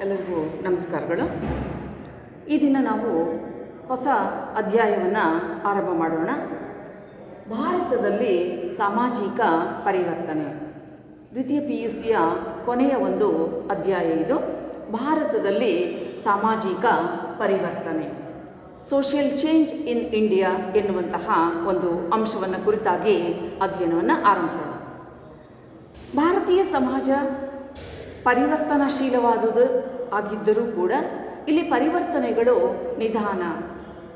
ಎಲ್ಲರಿಗೂ ನಮಸ್ಕಾರಗಳು. ಈ ದಿನ ನಾವು ಹೊಸ ಅಧ್ಯಾಯವನ್ನು ಆರಂಭ ಮಾಡೋಣ. ಭಾರತದಲ್ಲಿ ಸಾಮಾಜಿಕ ಪರಿವರ್ತನೆ, ದ್ವಿತೀಯ PUCಯ ಕೊನೆಯ ಒಂದು ಅಧ್ಯಾಯ ಇದು. ಭಾರತದಲ್ಲಿ ಸಾಮಾಜಿಕ ಪರಿವರ್ತನೆ, ಸೋಷಿಯಲ್ ಚೇಂಜ್ ಇನ್ ಇಂಡಿಯಾ ಎನ್ನುವಂತಹ ಒಂದು ಅಂಶವನ್ನು ಕುರಿತಾಗಿ ಅಧ್ಯಯನವನ್ನು ಆರಂಭಿಸೋಣ. ಭಾರತೀಯ ಸಮಾಜ ಪರಿವರ್ತನಾಶೀಲವಾದುದು ಆಗಿದ್ದರೂ ಕೂಡ ಇಲ್ಲಿ ಪರಿವರ್ತನೆಗಳು ನಿಧಾನ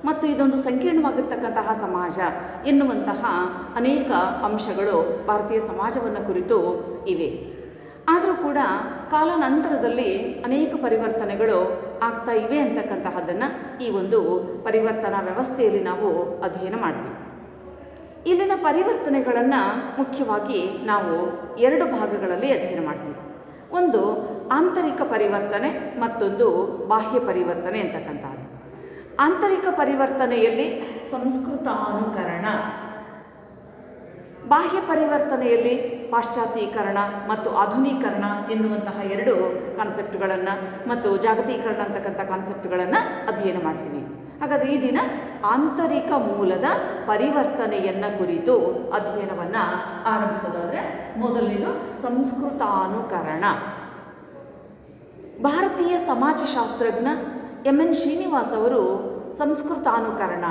ಮತ್ತು ಇದೊಂದು ಸಂಕೀರ್ಣವಾಗಿರ್ತಕ್ಕಂತಹ ಸಮಾಜ ಎನ್ನುವಂತಹ ಅನೇಕ ಅಂಶಗಳು ಭಾರತೀಯ ಸಮಾಜವನ್ನು ಕುರಿತು ಇವೆ. ಆದರೂ ಕೂಡ ಕಾಲಾನಂತರದಲ್ಲಿ ಅನೇಕ ಪರಿವರ್ತನೆಗಳು ಆಗ್ತಾ ಇವೆ ಅಂತಕ್ಕಂತಹದ್ದನ್ನು ಈ ಒಂದು ಪರಿವರ್ತನಾ ವ್ಯವಸ್ಥೆಯಲ್ಲಿ ನಾವು ಅಧ್ಯಯನ ಮಾಡ್ತೀವಿ. ಇಲ್ಲಿನ ಪರಿವರ್ತನೆಗಳನ್ನು ಮುಖ್ಯವಾಗಿ ನಾವು ಎರಡು ಭಾಗಗಳಲ್ಲಿ ಅಧ್ಯಯನ ಮಾಡ್ತೀವಿ. ಒಂದು ಆಂತರಿಕ ಪರಿವರ್ತನೆ, ಮತ್ತೊಂದು ಬಾಹ್ಯ ಪರಿವರ್ತನೆ ಅಂತಕ್ಕಂಥದ್ದು. ಆಂತರಿಕ ಪರಿವರ್ತನೆಯಲ್ಲಿ ಸಂಸ್ಕೃತಾನುಕರಣ, ಬಾಹ್ಯ ಪರಿವರ್ತನೆಯಲ್ಲಿ ಪಾಶ್ಚಾತ್ಯೀಕರಣ ಮತ್ತು ಆಧುನೀಕರಣ ಎನ್ನುವಂತಹ ಎರಡು ಕಾನ್ಸೆಪ್ಟ್ಗಳನ್ನು ಮತ್ತು ಜಾಗತೀಕರಣ ಅಂತಕ್ಕಂಥ ಕಾನ್ಸೆಪ್ಟ್ಗಳನ್ನು ಅಧ್ಯಯನ ಮಾಡ್ತೀವಿ. ಹಾಗಾದರೆ ಈ ದಿನ ಆಂತರಿಕ ಮೂಲದ ಪರಿವರ್ತನೆಯನ್ನು ಕುರಿತು ಅಧ್ಯಯನವನ್ನು ಆರಂಭಿಸೋದಾದರೆ ಮೊದಲನೇದು ಸಂಸ್ಕೃತಾನುಕರಣ. ಭಾರತೀಯ ಸಮಾಜಶಾಸ್ತ್ರಜ್ಞ MN ಶ್ರೀನಿವಾಸ್ ಅವರು ಸಂಸ್ಕೃತಾನುಕರಣ,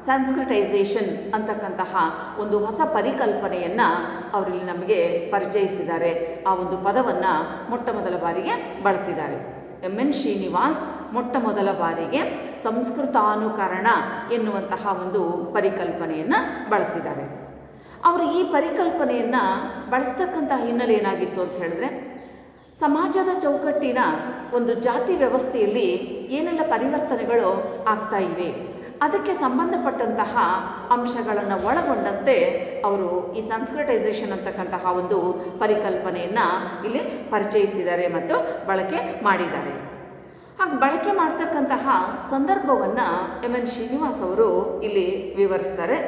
ಸ್ಯಾನ್ಸ್ಕ್ರಿಟೈಸೇಷನ್ ಅಂತಕ್ಕಂತಹ ಒಂದು ಹೊಸ ಪರಿಕಲ್ಪನೆಯನ್ನು ಅವರಲ್ಲಿ ನಮಗೆ ಪರಿಚಯಿಸಿದ್ದಾರೆ. ಆ ಒಂದು ಪದವನ್ನು ಮೊಟ್ಟ ಮೊದಲ ಬಾರಿಗೆ ಬಳಸಿದ್ದಾರೆ. MN ಶ್ರೀನಿವಾಸ್ ಮೊಟ್ಟ ಮೊದಲ ಬಾರಿಗೆ ಸಂಸ್ಕೃತಾನುಕರಣ ಎನ್ನುವಂತಹ ಒಂದು ಪರಿಕಲ್ಪನೆಯನ್ನು ಬಳಸಿದ್ದಾರೆ. ಅವರು ಈ ಪರಿಕಲ್ಪನೆಯನ್ನು ಬಳಸ್ತಕ್ಕಂಥ ಹಿನ್ನೆಲೆ ಏನಾಗಿತ್ತು ಅಂತ ಹೇಳಿದ್ರೆ, ಸಮಾಜದ ಚೌಕಟ್ಟಿನ ಒಂದು ಜಾತಿ ವ್ಯವಸ್ಥೆಯಲ್ಲಿ ಏನೆಲ್ಲ ಪರಿವರ್ತನೆಗಳು ಆಗ್ತಾ ಇವೆ ಅದಕ್ಕೆ ಸಂಬಂಧಪಟ್ಟಂತಹ ಅಂಶಗಳನ್ನು ಒಳಗೊಂಡಂತೆ ಅವರು ಈ ಸಂಸ್ಕ್ರಿಟೈಸೇಷನ್ ಅಂತಕ್ಕಂತಹ ಒಂದು ಪರಿಕಲ್ಪನೆಯನ್ನು ಇಲ್ಲಿ ಪರಿಚಯಿಸಿದ್ದಾರೆ ಮತ್ತು ಬಳಕೆ ಮಾಡಿದ್ದಾರೆ. ಹಾಗೆ ಬಳಕೆ ಮಾಡ್ತಕ್ಕಂತಹ ಸಂದರ್ಭವನ್ನು MN ಶ್ರೀನಿವಾಸ್ ಅವರು ಇಲ್ಲಿ ವಿವರಿಸ್ತಾರೆ.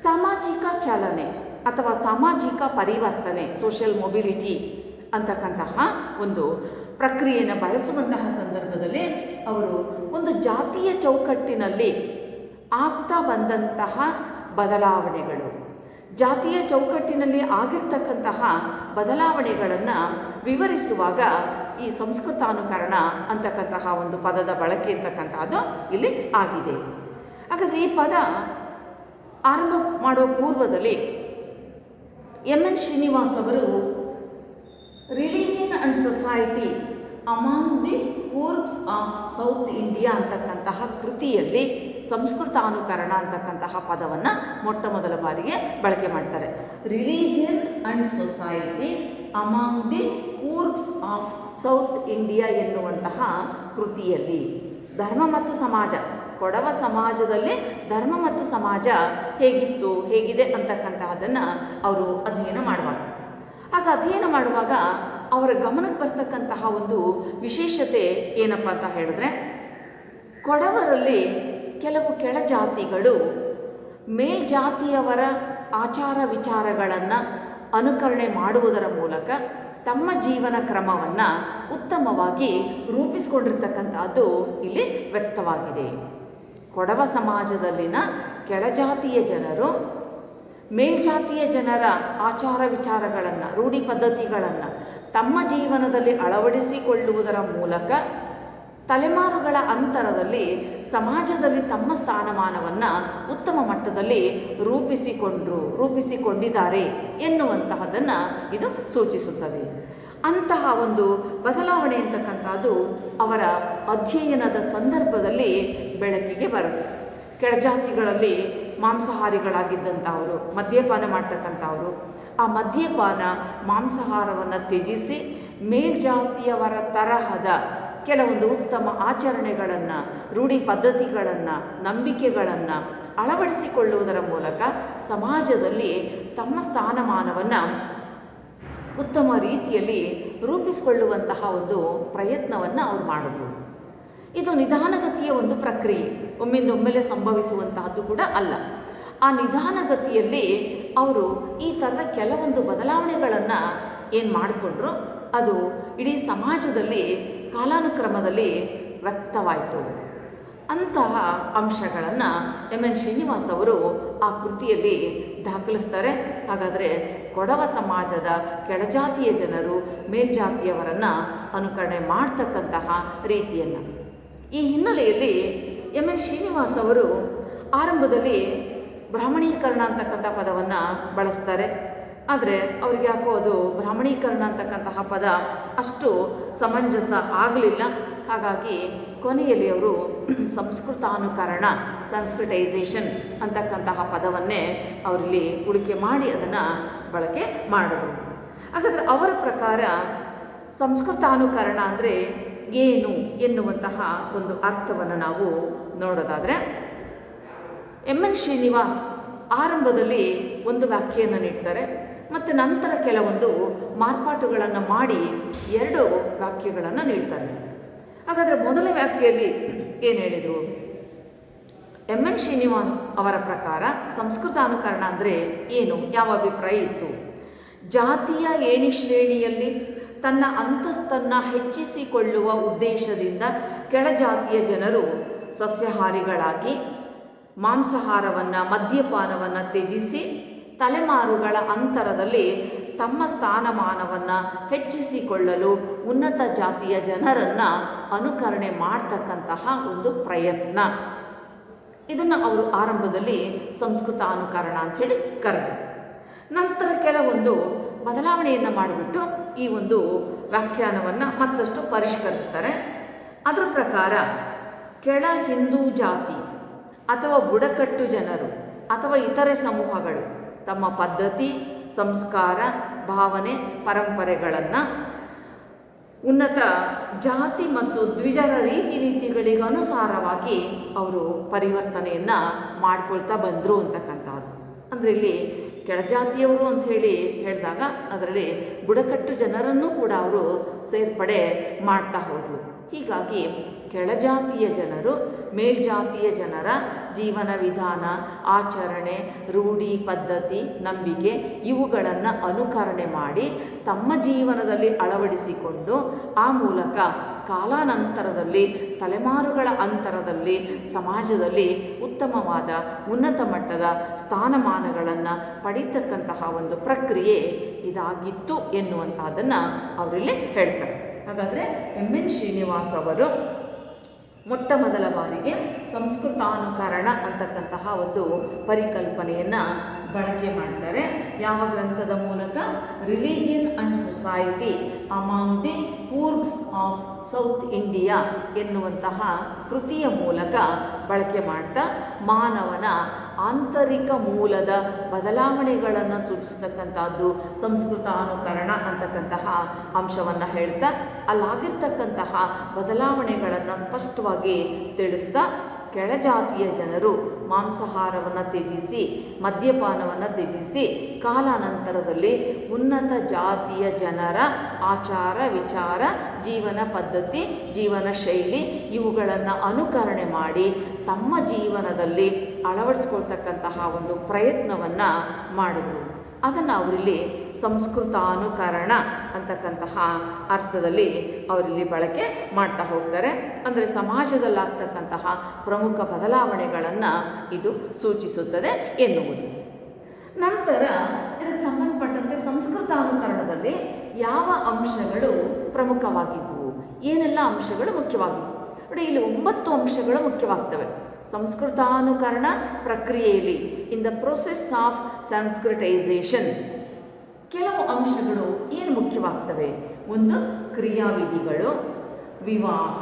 ಸಾಮಾಜಿಕ ಚಲನೆ ಅಥವಾ ಸಾಮಾಜಿಕ ಪರಿವರ್ತನೆ, ಸೋಷಿಯಲ್ ಮೊಬಿಲಿಟಿ ಅಂತಕ್ಕಂತಹ ಒಂದು ಪ್ರಕ್ರಿಯೆಯನ್ನು ಬಳಸುವಂತಹ ಸಂದರ್ಭದಲ್ಲಿ ಅವರು ಒಂದು ಜಾತಿಯ ಚೌಕಟ್ಟಿನಲ್ಲಿ ಆಗ್ತಾ ಬಂದಂತಹ ಬದಲಾವಣೆಗಳು, ಜಾತಿಯ ಚೌಕಟ್ಟಿನಲ್ಲಿ ಆಗಿರ್ತಕ್ಕಂತಹ ಬದಲಾವಣೆಗಳನ್ನು ವಿವರಿಸುವಾಗ ಈ ಸಂಸ್ಕೃತಾನುಕರಣ ಅಂತಕ್ಕಂತಹ ಒಂದು ಪದದ ಬಳಕೆ ಅಂತಕ್ಕಂಥದ್ದು ಇಲ್ಲಿ ಆಗಿದೆ. ಹಾಗಾದರೆ ಈ ಪದ ಆರಂಭ ಮಾಡೋ ಪೂರ್ವದಲ್ಲಿ MN ಶ್ರೀನಿವಾಸ್ ಅವರು religion and society among the Coorgs of South India ಅಂತಕ್ಕಂತಹ ಕೃತಿಯಲ್ಲಿ ಸಂಸ್ಕೃತಾನುಕರಣ ಅಂತಕ್ಕಂತಹ ಪದವನ್ನು ಮೊಟ್ಟ ಮೊದಲ ಬಾರಿಗೆ ಬಳಕೆ ಮಾಡ್ತಾರೆ. Religion and society among the Coorgs of South India ಎನ್ನುವಂತಹ ಕೃತಿಯಲ್ಲಿ ಧರ್ಮ ಮತ್ತು ಸಮಾಜ, ಕೊಡವ ಸಮಾಜದಲ್ಲಿ ಧರ್ಮ ಮತ್ತು ಸಮಾಜ ಹೇಗಿತ್ತು, ಹೇಗಿದೆ ಅಂತಕ್ಕಂತಹದ್ದನ್ನು ಅವರು ಅಧ್ಯಯನ ಮಾಡುವಾಗ, ಆಗ ಅಧ್ಯಯನ ಮಾಡುವಾಗ ಅವರ ಗಮನಕ್ಕೆ ಬರ್ತಕ್ಕಂತಹ ಒಂದು ವಿಶೇಷತೆ ಏನಪ್ಪ ಅಂತ ಹೇಳಿದ್ರೆ, ಕೊಡವರಲ್ಲಿ ಕೆಲವು ಕೆಳಜಾತಿಗಳು ಮೇಲ್ಜಾತಿಯವರ ಆಚಾರ ವಿಚಾರಗಳನ್ನು ಅನುಕರಣೆ ಮಾಡುವುದರ ಮೂಲಕ ತಮ್ಮ ಜೀವನ ಕ್ರಮವನ್ನು ಉತ್ತಮವಾಗಿ ರೂಪಿಸಿಕೊಂಡಿರ್ತಕ್ಕಂಥದ್ದು ಇಲ್ಲಿ ವ್ಯಕ್ತವಾಗಿದೆ. ಕೊಡವ ಸಮಾಜದಲ್ಲಿನ ಕೆಳಜಾತಿಯ ಜನರು ಮೇಲ್ಜಾತಿಯ ಜನರ ಆಚಾರ ವಿಚಾರಗಳನ್ನು, ರೂಢಿ ಪದ್ಧತಿಗಳನ್ನು ತಮ್ಮ ಜೀವನದಲ್ಲಿ ಅಳವಡಿಸಿಕೊಳ್ಳುವುದರ ಮೂಲಕ ತಲೆಮಾರುಗಳ ಅಂತರದಲ್ಲಿ ಸಮಾಜದಲ್ಲಿ ತಮ್ಮ ಸ್ಥಾನಮಾನವನ್ನು ಉತ್ತಮ ಮಟ್ಟದಲ್ಲಿ ರೂಪಿಸಿಕೊಂಡಿದ್ದಾರೆ ಎನ್ನುವಂತಹದ್ದನ್ನು ಇದು ಸೂಚಿಸುತ್ತದೆ. ಅಂತಹ ಒಂದು ಬದಲಾವಣೆ ಅಂತಕ್ಕಂಥದ್ದು ಅವರ ಅಧ್ಯಯನದ ಸಂದರ್ಭದಲ್ಲಿ ಬೆಳಕಿಗೆ ಬರುತ್ತೆ. ಕೆಳಜಾತಿಗಳಲ್ಲಿ ಮಾಂಸಾಹಾರಿಗಳಾಗಿದ್ದಂಥವರು, ಮದ್ಯಪಾನ ಮಾಡ್ತಕ್ಕಂಥವರು, ಆ ಮದ್ಯಪಾನ ಮಾಂಸಾಹಾರವನ್ನು ತ್ಯಜಿಸಿ ಮೇಲ್ಜಾತಿಯವರ ತರಹದ ಕೆಲವೊಂದು ಉತ್ತಮ ಆಚರಣೆಗಳನ್ನು, ರೂಢಿ ಪದ್ಧತಿಗಳನ್ನು, ನಂಬಿಕೆಗಳನ್ನು ಅಳವಡಿಸಿಕೊಳ್ಳುವುದರ ಮೂಲಕ ಸಮಾಜದಲ್ಲಿ ತಮ್ಮ ಸ್ಥಾನಮಾನವನ್ನು ಉತ್ತಮ ರೀತಿಯಲ್ಲಿ ರೂಪಿಸಿಕೊಳ್ಳುವಂತಹ ಒಂದು ಪ್ರಯತ್ನವನ್ನು ಅವರು ಮಾಡಿದ್ರು. ಇದು ನಿಧಾನಗತಿಯ ಒಂದು ಪ್ರಕ್ರಿಯೆ, ಒಮ್ಮೆಲೆ ಸಂಭವಿಸುವಂತಹದ್ದು ಕೂಡ ಅಲ್ಲ. ಆ ನಿಧಾನಗತಿಯಲ್ಲಿ ಅವರು ಈ ಥರದ ಕೆಲವೊಂದು ಬದಲಾವಣೆಗಳನ್ನು ಏನು ಮಾಡಿಕೊಂಡ್ರು, ಅದು ಇಡೀ ಸಮಾಜದಲ್ಲಿ ಕಾಲಾನುಕ್ರಮದಲ್ಲಿ ವ್ಯಕ್ತವಾಯಿತು. ಅಂತಹ ಅಂಶಗಳನ್ನು ಎಮ್ ಎನ್ ಶ್ರೀನಿವಾಸ್ ಅವರು ಆ ಕೃತಿಯಲ್ಲಿ ದಾಖಲಿಸ್ತಾರೆ. ಹಾಗಾದರೆ ಕೊಡವ ಸಮಾಜದ ಕೆಳಜಾತಿಯ ಜನರು ಮೇಲ್ಜಾತಿಯವರನ್ನು ಅನುಕರಣೆ ಮಾಡ್ತಕ್ಕಂತಹ ರೀತಿಯನ್ನು, ಈ ಹಿನ್ನೆಲೆಯಲ್ಲಿ ಎಮ್ ಎನ್ ಶ್ರೀನಿವಾಸ್ ಅವರು ಆರಂಭದಲ್ಲಿ ಬ್ರಾಹ್ಮಣೀಕರಣ ಅಂತಕ್ಕಂಥ ಪದವನ್ನು ಬಳಸ್ತಾರೆ. ಆದರೆ ಅವ್ರಿಗೆ ಯಾಕೋ ಅದು ಬ್ರಾಹ್ಮಣೀಕರಣ ಅಂತಕ್ಕಂತಹ ಪದ ಅಷ್ಟು ಸಮಂಜಸ ಆಗಲಿಲ್ಲ. ಹಾಗಾಗಿ ಕೊನೆಯಲ್ಲಿ ಅವರು ಸಂಸ್ಕೃತಾನುಕರಣ, ಸಂಸ್ಕೃತೈಸೇಷನ್ ಅಂತಕ್ಕಂತಹ ಪದವನ್ನೇ ಅವರಲ್ಲಿ ಉಳಿಕೆ ಮಾಡಿ ಅದನ್ನು ಬಳಕೆ ಮಾಡಿದ್ರು. ಹಾಗಾದರೆ ಅವರ ಪ್ರಕಾರ ಸಂಸ್ಕೃತಾನುಕರಣ ಅಂದರೆ ಏನು ಎನ್ನುವಂತಹ ಒಂದು ಅರ್ಥವನ್ನು ನಾವು ನೋಡೋದಾದರೆ, ಎಮ್ ಎನ್ ಶ್ರೀನಿವಾಸ್ ಆರಂಭದಲ್ಲಿ ಒಂದು ವ್ಯಾಖ್ಯೆಯನ್ನು ನೀಡ್ತಾರೆ ಮತ್ತು ನಂತರ ಕೆಲವೊಂದು ಮಾರ್ಪಾಟುಗಳನ್ನು ಮಾಡಿ 2 ವ್ಯಾಖ್ಯೆಗಳನ್ನು ನೀಡ್ತಾರೆ. ಹಾಗಾದರೆ ಮೊದಲ ವ್ಯಾಖ್ಯೆಯಲ್ಲಿ ಏನು ಹೇಳಿದರು? ಎಮ್ ಎನ್ ಶ್ರೀನಿವಾಸ್ ಅವರ ಪ್ರಕಾರ ಸಂಸ್ಕೃತಾನುಕರಣ ಅಂದರೆ ಏನು, ಯಾವ ಅಭಿಪ್ರಾಯ ಇತ್ತು? ಜಾತಿಯ ಏಣಿ ಶ್ರೇಣಿಯಲ್ಲಿ ತನ್ನ ಅಂತಸ್ತನ್ನು ಹೆಚ್ಚಿಸಿಕೊಳ್ಳುವ ಉದ್ದೇಶದಿಂದ ಕೆಳಜಾತಿಯ ಜನರು ಸಸ್ಯಾಹಾರಿಗಳಾಗಿ ಮಾಂಸಾಹಾರವನ್ನು, ಮದ್ಯಪಾನವನ್ನು ತ್ಯಜಿಸಿ ತಲೆಮಾರುಗಳ ಅಂತರದಲ್ಲಿ ತಮ್ಮ ಸ್ಥಾನಮಾನವನ್ನು ಹೆಚ್ಚಿಸಿಕೊಳ್ಳಲು ಉನ್ನತ ಜಾತಿಯ ಜನರನ್ನು ಅನುಕರಣೆ ಮಾಡ್ತಕ್ಕಂತಹ ಒಂದು ಪ್ರಯತ್ನ. ಇದನ್ನು ಅವರು ಆರಂಭದಲ್ಲಿ ಸಂಸ್ಕೃತಾನುಕರಣ ಅಂಥೇಳಿ ಕರೆದರು. ನಂತರ ಕೆಲವೊಂದು ಬದಲಾವಣೆಯನ್ನು ಮಾಡಿಬಿಟ್ಟು ಈ ಒಂದು ವ್ಯಾಖ್ಯಾನವನ್ನು ಮತ್ತಷ್ಟು ಪರಿಷ್ಕರಿಸ್ತಾರೆ. ಅದರ ಪ್ರಕಾರ ಕೆಳ ಹಿಂದೂ ಜಾತಿ ಅಥವಾ ಬುಡಕಟ್ಟು ಜನರು ಅಥವಾ ಇತರೆ ಸಮೂಹಗಳು ತಮ್ಮ ಪದ್ಧತಿ, ಸಂಸ್ಕಾರ, ಭಾವನೆ, ಪರಂಪರೆಗಳನ್ನು ಉನ್ನತ ಜಾತಿ ಮತ್ತು ದ್ವಿಜರ ರೀತಿಗಳಿಗೆ ಅನುಸಾರವಾಗಿ ಅವರು ಪರಿವರ್ತನೆಯನ್ನು ಮಾಡ್ಕೊಳ್ತಾ ಬಂದರು ಅಂತಕ್ಕಂಥದ್ದು. ಅಂದರೆ ಇಲ್ಲಿ ಕೆಳಜಾತಿಯವರು ಅಂಥೇಳಿ ಹೇಳಿದಾಗ ಅದರಲ್ಲಿ ಬುಡಕಟ್ಟು ಜನರನ್ನು ಕೂಡ ಅವರು ಸೇರ್ಪಡೆ ಮಾಡ್ತಾ ಹೋದರು. ಹೀಗಾಗಿ ಕೆಳಜಾತಿಯ ಜನರು ಮೇಲ್ಜಾತಿಯ ಜನರ ಜೀವನ ವಿಧಾನ, ಆಚರಣೆ, ರೂಢಿ, ಪದ್ಧತಿ, ನಂಬಿಕೆ ಇವುಗಳನ್ನು ಅನುಕರಣೆ ಮಾಡಿ ತಮ್ಮ ಜೀವನದಲ್ಲಿ ಅಳವಡಿಸಿಕೊಂಡು ಆ ಮೂಲಕ ಕಾಲಾನಂತರದಲ್ಲಿ, ತಲೆಮಾರುಗಳ ಅಂತರದಲ್ಲಿ ಸಮಾಜದಲ್ಲಿ ಉತ್ತಮವಾದ ಉನ್ನತ ಮಟ್ಟದ ಸ್ಥಾನಮಾನಗಳನ್ನು ಪಡೀತಕ್ಕಂತಹ ಒಂದು ಪ್ರಕ್ರಿಯೆ ಇದಾಗಿತ್ತು ಎನ್ನುವಂತಹದ್ದನ್ನು ಅವರಲ್ಲಿ ಹೇಳ್ತಾರೆ. ಹಾಗಾದರೆ ಎಮ್ ಎನ್ ಶ್ರೀನಿವಾಸ್ ಅವರು ಮೊಟ್ಟ ಮೊದಲ ಬಾರಿಗೆ ಸಂಸ್ಕೃತಾನುಕರಣ ಅಂತಕ್ಕಂತಹ ಒಂದು ಪರಿಕಲ್ಪನೆಯನ್ನು ಬಳಕೆ ಮಾಡ್ತಾರೆ. ಯಾವ ಗ್ರಂಥದ ಮೂಲಕ? Religion and society among the Coorgs of South India ಎನ್ನುವಂತಹ ಕೃತಿಯ ಮೂಲಕ ಬಳಕೆ ಮಾಡ್ತಾ ಮಾನವನ ಆಂತರಿಕ ಮೂಲದ ಬದಲಾವಣೆಗಳನ್ನು ಸೂಚಿಸ್ತಕ್ಕಂಥದ್ದು ಸಂಸ್ಕೃತಾನುಕರಣ ಅಂತಕ್ಕಂತಹ ಅಂಶವನ್ನು ಹೇಳ್ತಾ ಅಲ್ಲಾಗಿರ್ತಕ್ಕಂತಹ ಬದಲಾವಣೆಗಳನ್ನು ಸ್ಪಷ್ಟವಾಗಿ ತಿಳಿಸ್ತಾ ಕೆಳಜಾತಿಯ ಜನರು ಮಾಂಸಾಹಾರವನ್ನು ತ್ಯಜಿಸಿ, ಮದ್ಯಪಾನವನ್ನು ತ್ಯಜಿಸಿ ಕಾಲಾನಂತರದಲ್ಲಿ ಉನ್ನತ ಜಾತಿಯ ಜನರ ಆಚಾರ, ವಿಚಾರ, ಜೀವನ ಪದ್ಧತಿ, ಜೀವನ ಶೈಲಿ ಇವುಗಳನ್ನು ಅನುಕರಣೆ ಮಾಡಿ ತಮ್ಮ ಜೀವನದಲ್ಲಿ ಅಳವಡಿಸ್ಕೊಳ್ತಕ್ಕಂತಹ ಒಂದು ಪ್ರಯತ್ನವನ್ನು ಮಾಡಿದ್ರು. ಅದನ್ನು ಅವರಲ್ಲಿ ಸಂಸ್ಕೃತಾನುಕರಣ ಅಂತಕ್ಕಂತಹ ಅರ್ಥದಲ್ಲಿ ಅವರಲ್ಲಿ ಬಳಕೆ ಮಾಡ್ತಾ ಹೋಗ್ತಾರೆ. ಅಂದರೆ ಸಮಾಜದಲ್ಲಾಗ್ತಕ್ಕಂತಹ ಪ್ರಮುಖ ಬದಲಾವಣೆಗಳನ್ನು ಇದು ಸೂಚಿಸುತ್ತದೆ ಎನ್ನುವುದು. ನಂತರ ಇದಕ್ಕೆ ಸಂಬಂಧಪಟ್ಟಂತೆ ಸಂಸ್ಕೃತಾನುಕರಣದಲ್ಲಿ ಯಾವ ಅಂಶಗಳು ಪ್ರಮುಖವಾಗಿದ್ದವು, ಏನೆಲ್ಲ ಅಂಶಗಳು ಮುಖ್ಯವಾಗಿದ್ದವು ನೋಡಿ. ಇಲ್ಲಿ 9 ಅಂಶಗಳು ಮುಖ್ಯವಾಗ್ತವೆ ಸಂಸ್ಕೃತಾನುಕರಣ ಪ್ರಕ್ರಿಯೆಯಲ್ಲಿ. ಇನ್ ದ ಪ್ರೊಸೆಸ್ ಆಫ್ ಸಂಸ್ಕೃತೈಸೇಷನ್ ಕೆಲವು ಅಂಶಗಳು ಏನು ಮುಖ್ಯವಾಗ್ತವೆ? ಒಂದು, ಕ್ರಿಯಾವಿಧಿಗಳು, ವಿವಾಹ,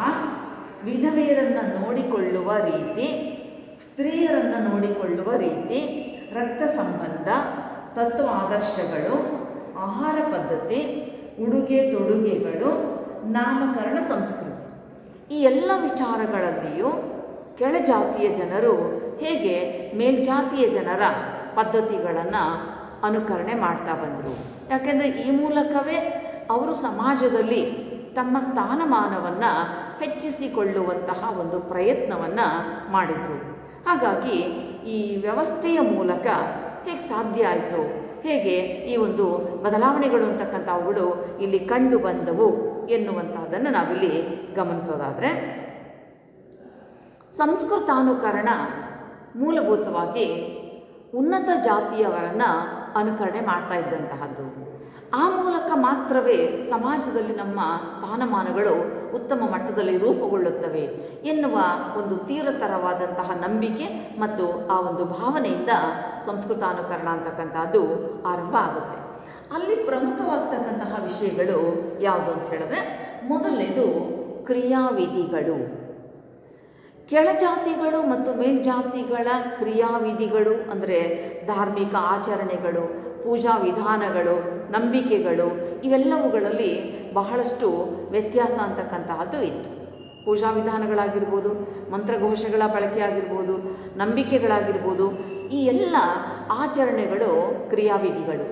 ವಿಧವೆಯರನ್ನು ನೋಡಿಕೊಳ್ಳುವ ರೀತಿ, ಸ್ತ್ರೀಯರನ್ನು ನೋಡಿಕೊಳ್ಳುವ ರೀತಿ, ರಕ್ತ ಸಂಬಂಧ, ತತ್ವ ಆದರ್ಶಗಳು, ಆಹಾರ ಪದ್ಧತಿ, ಉಡುಗೆ ತೊಡುಗೆಗಳು, ನಾಮಕರಣ ಸಂಸ್ಕೃತಿ. ಈ ಎಲ್ಲ ವಿಚಾರಗಳಲ್ಲಿಯೂ ಕೆಳಜಾತಿಯ ಜನರು ಹೇಗೆ ಮೇಲ್ಜಾತಿಯ ಜನರ ಪದ್ಧತಿಗಳನ್ನು ಅನುಕರಣೆ ಮಾಡ್ತಾ ಬಂದರು. ಯಾಕೆಂದರೆ ಈ ಮೂಲಕವೇ ಅವರು ಸಮಾಜದಲ್ಲಿ ತಮ್ಮ ಸ್ಥಾನಮಾನವನ್ನು ಹೆಚ್ಚಿಸಿಕೊಳ್ಳುವಂತಹ ಒಂದು ಪ್ರಯತ್ನವನ್ನು ಮಾಡಿದರು. ಹಾಗಾಗಿ ಈ ವ್ಯವಸ್ಥೆಯ ಮೂಲಕ ಹೇಗೆ ಸಾಧ್ಯ ಆಯಿತು, ಹೇಗೆ ಈ ಒಂದು ಬದಲಾವಣೆಗಳು ಅಂತಕ್ಕಂಥವುಗಳು ಇಲ್ಲಿ ಕಂಡು ಬಂದವು ಎನ್ನುವಂತಹದ್ದನ್ನು ನಾವಿಲ್ಲಿ ಗಮನಿಸೋದಾದರೆ, ಸಂಸ್ಕೃತಾನುಕರಣ ಮೂಲಭೂತವಾಗಿ ಉನ್ನತ ಜಾತಿಯವರನ್ನು ಅನುಕರಣೆ ಮಾಡ್ತಾ ಇದ್ದಂತಹದ್ದು. ಆ ಮೂಲಕ ಮಾತ್ರವೇ ಸಮಾಜದಲ್ಲಿ ನಮ್ಮ ಸ್ಥಾನಮಾನಗಳು ಉತ್ತಮ ಮಟ್ಟದಲ್ಲಿ ರೂಪುಗೊಳ್ಳುತ್ತವೆ ಎನ್ನುವ ಒಂದು ತೀವ್ರತರವಾದಂತಹ ನಂಬಿಕೆ ಮತ್ತು ಆ ಒಂದು ಭಾವನೆಯಿಂದ ಸಂಸ್ಕೃತಾನುಕರಣ ಅಂತಕ್ಕಂಥದ್ದು ಆರಂಭ ಆಗುತ್ತೆ. ಅಲ್ಲಿ ಪ್ರಮುಖವಾಗ್ತಕ್ಕಂತಹ ವಿಷಯಗಳು ಯಾವುದು ಅಂತ ಹೇಳಿದ್ರೆ, ಮೊದಲನೇದು ಕ್ರಿಯಾವಿಧಿಗಳು. ಕೆಳಜಾತಿಗಳು ಮತ್ತು ಮೇಲ್ಜಾತಿಗಳ ಕ್ರಿಯಾವಿಧಿಗಳು ಅಂದರೆ ಧಾರ್ಮಿಕ ಆಚರಣೆಗಳು, ಪೂಜಾ ವಿಧಾನಗಳು, ನಂಬಿಕೆಗಳು, ಇವೆಲ್ಲವುಗಳಲ್ಲಿ ಬಹಳಷ್ಟು ವ್ಯತ್ಯಾಸ ಅಂತಕ್ಕಂತಹದ್ದು ಇತ್ತು. ಪೂಜಾ ವಿಧಾನಗಳಾಗಿರ್ಬೋದು, ಮಂತ್ರಘೋಷಗಳ ಬಳಕೆ ಆಗಿರ್ಬೋದು, ನಂಬಿಕೆಗಳಾಗಿರ್ಬೋದು, ಈ ಎಲ್ಲ ಆಚರಣೆಗಳು ಕ್ರಿಯಾವಿಧಿಗಳು.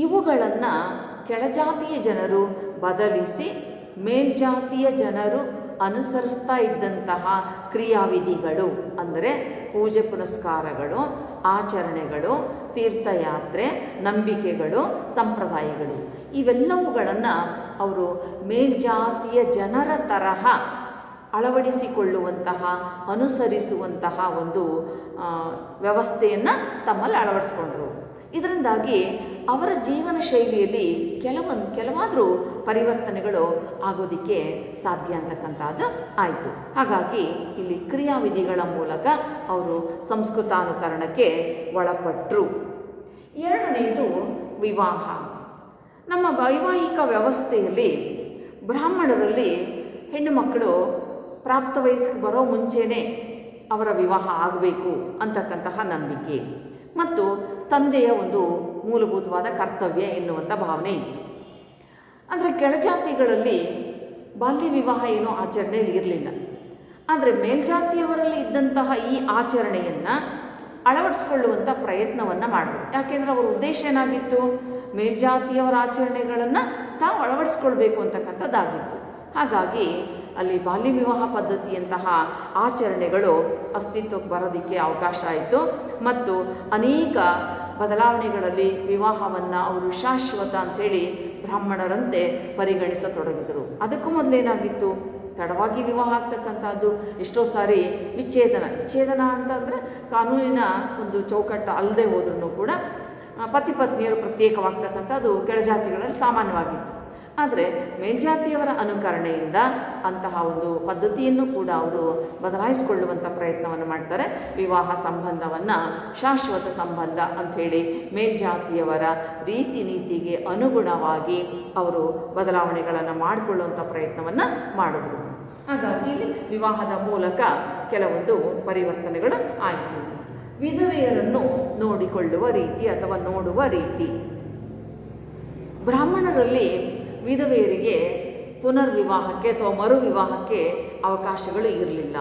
ಇವುಗಳನ್ನು ಕೆಳಜಾತಿಯ ಜನರು ಬದಲಿಸಿ ಮೇಲ್ಜಾತಿಯ ಜನರು ಅನುಸರಿಸ್ತಾ ಇದ್ದಂತಹ ಕ್ರಿಯಾವಿಧಿಗಳು ಅಂದರೆ ಪೂಜೆ ಪುನಸ್ಕಾರಗಳು, ಆಚರಣೆಗಳು, ತೀರ್ಥಯಾತ್ರೆ, ನಂಬಿಕೆಗಳು, ಸಂಪ್ರದಾಯಗಳು, ಇವೆಲ್ಲವುಗಳನ್ನು ಅವರು ಮೇಲ್ಜಾತಿಯ ಜನರ ತರಹ ಅಳವಡಿಸಿಕೊಳ್ಳುವಂತಹ, ಅನುಸರಿಸುವಂತಹ ಒಂದು ವ್ಯವಸ್ಥೆಯನ್ನು ತಮ್ಮಲ್ಲಿ ಅಳವಡಿಸ್ಕೊಂಡ್ರು. ಇದರಿಂದಾಗಿ ಅವರ ಜೀವನ ಶೈಲಿಯಲ್ಲಿ ಕೆಲವಾದರೂ ಪರಿವರ್ತನೆಗಳು ಆಗೋದಕ್ಕೆ ಸಾಧ್ಯ ಅಂತಕ್ಕಂಥದ್ದು ಆಯಿತು. ಹಾಗಾಗಿ ಇಲ್ಲಿ ಕ್ರಿಯಾವಿಧಿಗಳ ಮೂಲಕ ಅವರು ಸಂಸ್ಕೃತಾನುಕರಣಕ್ಕೆ ಒಳಪಟ್ಟರು. ಎರಡನೆಯದು ವಿವಾಹ. ನಮ್ಮ ವೈವಾಹಿಕ ವ್ಯವಸ್ಥೆಯಲ್ಲಿ ಬ್ರಾಹ್ಮಣರಲ್ಲಿ ಹೆಣ್ಣು ಮಕ್ಕಳು ಪ್ರಾಪ್ತ ವಯಸ್ಸಿಗೆ ಬರೋ ಮುಂಚೆನೇ ಅವರ ವಿವಾಹ ಆಗಬೇಕು ಅಂತಕ್ಕಂತಹ ನಂಬಿಕೆ ಮತ್ತು ತಂದೆಯ ಒಂದು ಮೂಲಭೂತವಾದ ಕರ್ತವ್ಯ ಎನ್ನುವಂಥ ಭಾವನೆ ಇತ್ತು. ಅಂದರೆ ಕೆಳಜಾತಿಗಳಲ್ಲಿ ಬಾಲ್ಯ ವಿವಾಹ ಏನೋ ಆಚರಣೆಯಲ್ಲಿ ಇರಲಿಲ್ಲ. ಆದರೆ ಮೇಲ್ಜಾತಿಯವರಲ್ಲಿ ಇದ್ದಂತಹ ಈ ಆಚರಣೆಯನ್ನು ಅಳವಡಿಸ್ಕೊಳ್ಳುವಂಥ ಪ್ರಯತ್ನವನ್ನು ಮಾಡಿದ್ರು. ಯಾಕೆಂದರೆ ಅವರ ಉದ್ದೇಶ ಏನಾಗಿತ್ತು? ಮೇಲ್ಜಾತಿಯವರ ಆಚರಣೆಗಳನ್ನು ತಾವು ಅಳವಡಿಸ್ಕೊಳ್ಬೇಕು ಅಂತಕ್ಕಂಥದ್ದಾಗಿತ್ತು. ಹಾಗಾಗಿ ಅಲ್ಲಿ ಬಾಲ್ಯ ವಿವಾಹ ಪದ್ಧತಿಯಂತಹ ಆಚರಣೆಗಳು ಅಸ್ತಿತ್ವಕ್ಕೆ ಬರೋದಕ್ಕೆ ಅವಕಾಶ ಆಯಿತು ಮತ್ತು ಅನೇಕ ಬದಲಾವಣೆಗಳಲ್ಲಿ ವಿವಾಹವನ್ನು ಅವರು ಶಾಶ್ವತ ಅಂಥೇಳಿ ಬ್ರಾಹ್ಮಣರಂತೆ ಪರಿಗಣಿಸತೊಡಗಿದರು. ಅದಕ್ಕೂ ಮೊದಲೇನಾಗಿತ್ತು? ತಡವಾಗಿ ವಿವಾಹ ಆಗ್ತಕ್ಕಂಥದ್ದು, ಎಷ್ಟೋ ಸಾರಿ ವಿಚ್ಛೇದನ ಅಂತಂದರೆ ಕಾನೂನಿನ ಒಂದು ಚೌಕಟ್ಟು ಅಲ್ಲದೆ ಹೋದ್ರೂ ಕೂಡ ಪತಿ ಪತ್ನಿಯರು ಪ್ರತ್ಯೇಕವಾಗ್ತಕ್ಕಂಥದ್ದು ಕೆಳಜಾತಿಗಳಲ್ಲಿ ಸಾಮಾನ್ಯವಾಗಿತ್ತು. ಆದರೆ ಮೇಲ್ಜಾತಿಯವರ ಅನುಕರಣೆಯಿಂದ ಅಂತಹ ಒಂದು ಪದ್ಧತಿಯನ್ನು ಕೂಡ ಅವರು ಬದಲಾಯಿಸಿಕೊಳ್ಳುವಂಥ ಪ್ರಯತ್ನವನ್ನು ಮಾಡ್ತಾರೆ. ವಿವಾಹ ಸಂಬಂಧವನ್ನು ಶಾಶ್ವತ ಸಂಬಂಧ ಅಂಥೇಳಿ ಮೇಲ್ಜಾತಿಯವರ ರೀತಿ ನೀತಿಗೆ ಅನುಗುಣವಾಗಿ ಅವರು ಬದಲಾವಣೆಗಳನ್ನು ಮಾಡಿಕೊಳ್ಳುವಂಥ ಪ್ರಯತ್ನವನ್ನು ಮಾಡಿದ್ರು. ಹಾಗಾಗಿ ಇಲ್ಲಿ ವಿವಾಹದ ಮೂಲಕ ಕೆಲವೊಂದು ಪರಿವರ್ತನೆಗಳು ಆಯಿತು. ವಿಧವೆಯರನ್ನು ನೋಡಿಕೊಳ್ಳುವ ರೀತಿ ಅಥವಾ ನೋಡುವ ರೀತಿ. ಬ್ರಾಹ್ಮಣರಲ್ಲಿ ವಿಧವೆಯರಿಗೆ ಪುನರ್ವಿವಾಹಕ್ಕೆ ಅಥವಾ ಮರು ವಿವಾಹಕ್ಕೆ ಅವಕಾಶಗಳು ಇರಲಿಲ್ಲ.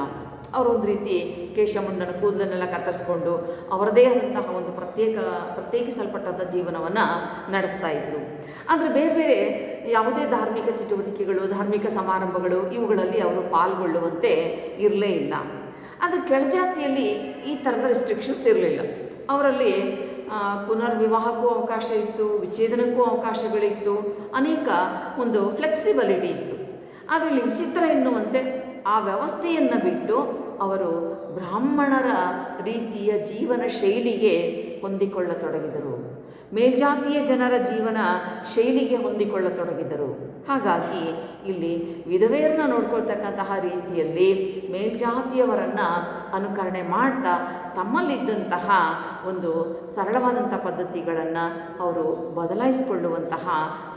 ಅವರೊಂದು ರೀತಿ ಕೇಶಮುಂಡನ ಕೂದಲನ್ನೆಲ್ಲ ಕತ್ತರಿಸ್ಕೊಂಡು ಅವರದೇ ಆದಂತಹ ಒಂದು ಪ್ರತ್ಯೇಕಿಸಲ್ಪಟ್ಟಂಥ ಜೀವನವನ್ನು ನಡೆಸ್ತಾ ಇದ್ದರು. ಆದರೆ ಬೇರೆ ಬೇರೆ ಯಾವುದೇ ಧಾರ್ಮಿಕ ಚಟುವಟಿಕೆಗಳು, ಧಾರ್ಮಿಕ ಸಮಾರಂಭಗಳು ಇವುಗಳಲ್ಲಿ ಅವರು ಪಾಲ್ಗೊಳ್ಳುವಂತೆ ಇರಲೇ ಇಲ್ಲ. ಆದರೆ ಕೆಳಜಾತಿಯಲ್ಲಿ ಈ ಥರದ ರೆಸ್ಟ್ರಿಕ್ಷನ್ಸ್ ಇರಲಿಲ್ಲ. ಅವರಲ್ಲಿ ಪುನರ್ವಿವಾಹಕ್ಕೂ ಅವಕಾಶ ಇತ್ತು, ವಿಚ್ಛೇದನಕ್ಕೂ ಅವಕಾಶಗಳಿತ್ತು, ಅನೇಕ ಒಂದು ಫ್ಲೆಕ್ಸಿಬಿಲಿಟಿ ಇತ್ತು. ಅದರಲ್ಲಿ ವಿಚಿತ್ರ ಎನ್ನುವಂತೆ ಆ ವ್ಯವಸ್ಥೆಯನ್ನು ಬಿಟ್ಟು ಅವರು ಬ್ರಾಹ್ಮಣರ ರೀತಿಯ ಜೀವನ ಶೈಲಿಗೆ ಹೊಂದಿಕೊಳ್ಳತೊಡಗಿದರು. ಮೇಲ್ಜಾತಿಯ ಜನರ ಜೀವನ ಶೈಲಿಗೆ ಹೊಂದಿಕೊಳ್ಳತೊಡಗಿದರು. ಹಾಗಾಗಿ ಇಲ್ಲಿ ವಿಧವೆಯರನ್ನ ನೋಡ್ಕೊಳ್ತಕ್ಕಂತಹ ರೀತಿಯಲ್ಲಿ ಮೇಲ್ಜಾತಿಯವರನ್ನು ಅನುಕರಣೆ ಮಾಡ್ತಾ ತಮ್ಮಲ್ಲಿದ್ದಂತಹ ಒಂದು ಸರಳವಾದಂಥ ಪದ್ಧತಿಗಳನ್ನು ಅವರು ಬದಲಾಯಿಸಿಕೊಳ್ಳುವಂತಹ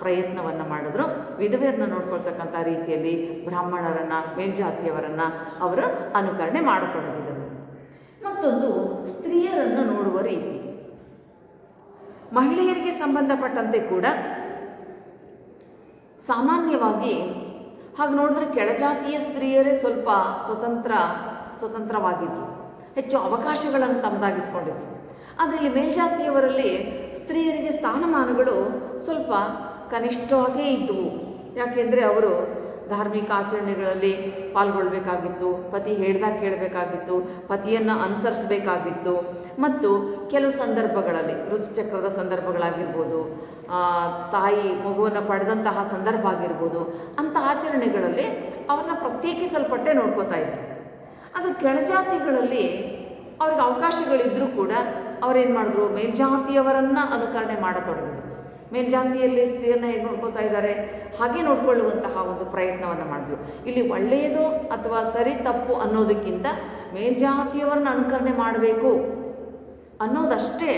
ಪ್ರಯತ್ನವನ್ನು ಮಾಡಿದ್ರು. ವಿಧವೆಯರನ್ನ ನೋಡ್ಕೊಳ್ತಕ್ಕಂಥ ರೀತಿಯಲ್ಲಿ ಬ್ರಾಹ್ಮಣರನ್ನು, ಮೇಲ್ಜಾತಿಯವರನ್ನು ಅವರು ಅನುಕರಣೆ ಮಾಡತೊಡಗಿದರು. ಮತ್ತೊಂದು ಸ್ತ್ರೀಯರನ್ನು ನೋಡುವ ರೀತಿ. ಮಹಿಳೆಯರಿಗೆ ಸಂಬಂಧಪಟ್ಟಂತೆ ಕೂಡ ಸಾಮಾನ್ಯವಾಗಿ ಹಾಗೆ ನೋಡಿದ್ರೆ ಕೆಳಜಾತಿಯ ಸ್ತ್ರೀಯರೇ ಸ್ವಲ್ಪ ಸ್ವತಂತ್ರವಾಗಿದ್ದರು, ಹೆಚ್ಚು ಅವಕಾಶಗಳನ್ನು ತಮ್ಮದಾಗಿಸ್ಕೊಂಡಿದ್ರು. ಆದರೆ ಇಲ್ಲಿ ಮೇಲ್ಜಾತಿಯವರಲ್ಲಿ ಸ್ತ್ರೀಯರಿಗೆ ಸ್ಥಾನಮಾನಗಳು ಸ್ವಲ್ಪ ಕನಿಷ್ಠವಾಗೇ ಇದ್ದವು. ಯಾಕೆಂದರೆ ಅವರು ಧಾರ್ಮಿಕ ಆಚರಣೆಗಳಲ್ಲಿ ಪಾಲ್ಗೊಳ್ಬೇಕಾಗಿತ್ತು, ಪತಿ ಹೇಳ್ದಾಗ ಕೇಳಬೇಕಾಗಿತ್ತು, ಪತಿಯನ್ನು ಅನುಸರಿಸಬೇಕಾಗಿತ್ತು. ಮತ್ತು ಕೆಲವು ಸಂದರ್ಭಗಳಲ್ಲಿ ಋತುಚಕ್ರದ ಸಂದರ್ಭಗಳಾಗಿರ್ಬೋದು, ತಾಯಿ ಮಗುವನ್ನು ಪಡೆದಂತಹ ಸಂದರ್ಭ ಆಗಿರ್ಬೋದು, ಅಂಥ ಆಚರಣೆಗಳಲ್ಲಿ ಅವ್ರನ್ನ ಪ್ರತ್ಯೇಕಿಸಲ್ಪಟ್ಟೆ ನೋಡ್ಕೋತಾ ಇದ್ರು. ಅದು ಕೆಳಜಾತಿಗಳಲ್ಲಿ ಅವ್ರಿಗೆ ಅವಕಾಶಗಳಿದ್ದರೂ ಕೂಡ ಅವರೇನು ಮಾಡಿದ್ರು, ಮೇಲ್ಜಾತಿಯವರನ್ನು ಅನುಕರಣೆ ಮಾಡತೊಡಗಿದ್ರು. ಮೇಲ್ಜಾತಿಯಲ್ಲಿ ಸ್ತ್ರೀಯರನ್ನ ಹೇಗೆ ನೋಡ್ಕೋತಾ ಇದ್ದಾರೆ ಹಾಗೆ ನೋಡಿಕೊಳ್ಳುವಂತಹ ಒಂದು ಪ್ರಯತ್ನವನ್ನು ಮಾಡಿದ್ರು. ಇಲ್ಲಿ ಒಳ್ಳೆಯದು ಅಥವಾ ಸರಿ ತಪ್ಪು ಅನ್ನೋದಕ್ಕಿಂತ ಮೇಲ್ಜಾತಿಯವರನ್ನ ಅನುಕರಣೆ ಮಾಡಬೇಕು ಅನ್ನೋದಷ್ಟೇ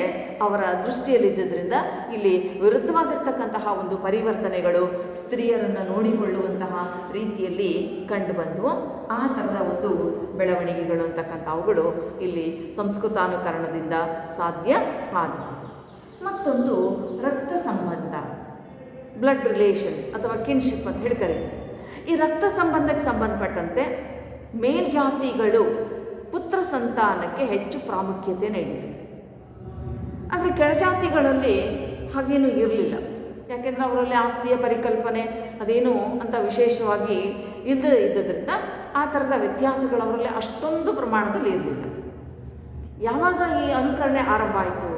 ಅವರ ದೃಷ್ಟಿಯಲ್ಲಿದ್ದರಿಂದ ಇಲ್ಲಿ ವಿರುದ್ಧವಾಗಿರ್ತಕ್ಕಂತಹ ಒಂದು ಪರಿವರ್ತನೆಗಳು ಸ್ತ್ರೀಯರನ್ನು ನೋಡಿಕೊಳ್ಳುವಂತಹ ರೀತಿಯಲ್ಲಿ ಕಂಡುಬಂದವು. ಆ ಥರದ ಒಂದು ಬೆಳವಣಿಗೆಗಳು ಅಂತಕ್ಕಂಥವುಗಳು ಇಲ್ಲಿ ಸಂಸ್ಕೃತಾನುಕರಣದಿಂದ ಸಾಧ್ಯ ಆದವು. ಮತ್ತೊಂದು ರಕ್ತ ಸಂಬಂಧ, ಬ್ಲಡ್ ರಿಲೇಷನ್ ಅಥವಾ ಕಿನ್ಶಿಪ್ ಅಂತ ಹೇಳಿ ಕರೀತೀವಿ. ಈ ರಕ್ತ ಸಂಬಂಧಕ್ಕೆ ಸಂಬಂಧಪಟ್ಟಂತೆ ಮೇಲ್ಜಾತಿಗಳು ಪುತ್ರ ಸಂತಾನಕ್ಕೆ ಹೆಚ್ಚು ಪ್ರಾಮುಖ್ಯತೆ ನೀಡಿದರು. ಆದರೆ ಕೆಳಜಾತಿಗಳಲ್ಲಿ ಹಾಗೇನೂ ಇರಲಿಲ್ಲ. ಯಾಕೆಂದರೆ ಅವರಲ್ಲಿ ಆಸ್ತಿಯ ಪರಿಕಲ್ಪನೆ ಅದೇನು ಅಂತ ವಿಶೇಷವಾಗಿ ಇಲ್ಲದೇ ಇದ್ದರಿಂದ ಆ ಥರದ ವ್ಯತ್ಯಾಸಗಳು ಅವರಲ್ಲಿ ಅಷ್ಟೊಂದು ಪ್ರಮಾಣದಲ್ಲಿ ಇರಲಿಲ್ಲ. ಯಾವಾಗ ಈ ಅನುಕರಣೆ ಆರಂಭ ಆಯಿತು,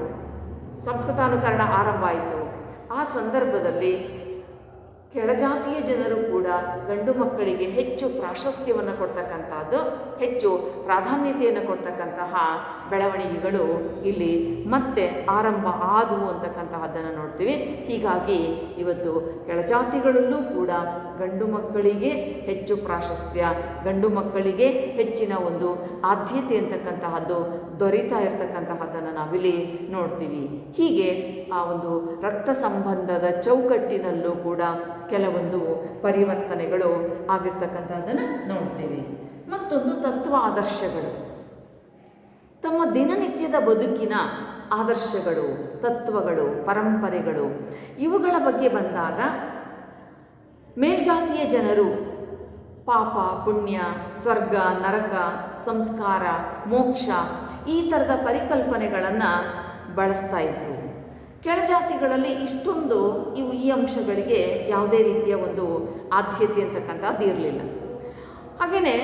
ಸಂಸ್ಕೃತಾನುಕರಣ ಆರಂಭ ಆಯಿತು, ಆ ಸಂದರ್ಭದಲ್ಲಿ ಕೆಳಜಾತಿಯ ಜನರು ಕೂಡ ಗಂಡು ಮಕ್ಕಳಿಗೆ ಹೆಚ್ಚು ಪ್ರಾಶಸ್ತ್ಯವನ್ನು ಕೊಡ್ತಕ್ಕಂಥದ್ದು, ಹೆಚ್ಚು ಪ್ರಾಧಾನ್ಯತೆಯನ್ನು ಕೊಡ್ತಕ್ಕಂತಹ ಬೆಳವಣಿಗೆಗಳು ಇಲ್ಲಿ ಮತ್ತೆ ಆರಂಭ ಆದವು ಅಂತಕ್ಕಂತಹದ್ದನ್ನು ನೋಡ್ತೀವಿ. ಹೀಗಾಗಿ ಇವತ್ತು ಕೆಳಜಾತಿಗಳಲ್ಲೂ ಕೂಡ ಗಂಡು ಮಕ್ಕಳಿಗೆ ಹೆಚ್ಚು ಪ್ರಾಶಸ್ತ್ಯ, ಗಂಡು ಮಕ್ಕಳಿಗೆ ಹೆಚ್ಚಿನ ಒಂದು ಆದ್ಯತೆ ಅಂತಕ್ಕಂತಹದ್ದು ದೊರೀತಾ ಇರತಕ್ಕಂತಹದ್ದನ್ನು ನಾವಿಲ್ಲಿ ನೋಡ್ತೀವಿ. ಹೀಗೆ ಆ ಒಂದು ರಕ್ತ ಸಂಬಂಧದ ಚೌಕಟ್ಟಿನಲ್ಲೂ ಕೂಡ ಕೆಲವೊಂದು ಪರಿವರ್ತನೆಗಳು ಆಗಿರ್ತಕ್ಕಂಥದ್ದನ್ನು ನೋಡ್ತೀವಿ. ಮತ್ತೊಂದು ತತ್ವ ಆದರ್ಶಗಳು. ತಮ್ಮ ದಿನನಿತ್ಯದ ಬದುಕಿನ ಆದರ್ಶಗಳು, ತತ್ವಗಳು, ಪರಂಪರೆಗಳು ಇವುಗಳ ಬಗ್ಗೆ ಬಂದಾಗ ಮೇಲ್ಜಾತಿಯ ಜನರು ಪಾಪ, ಪುಣ್ಯ, ಸ್ವರ್ಗ, ನರಕ, ಸಂಸ್ಕಾರ, ಮೋಕ್ಷ ಈ ಥರದ ಪರಿಕಲ್ಪನೆಗಳನ್ನು ಬಳಸ್ತಾ ಇದ್ರು. ಕೆಳಜಾತಿಗಳಲ್ಲಿ ಇಷ್ಟೊಂದು ಈ ಅಂಶಗಳಿಗೆ ಯಾವುದೇ ರೀತಿಯ ಒಂದು ಆದ್ಯತೆ ಅಂತಕ್ಕಂಥದ್ದು ಇರಲಿಲ್ಲ. ಹಾಗೆಯೇ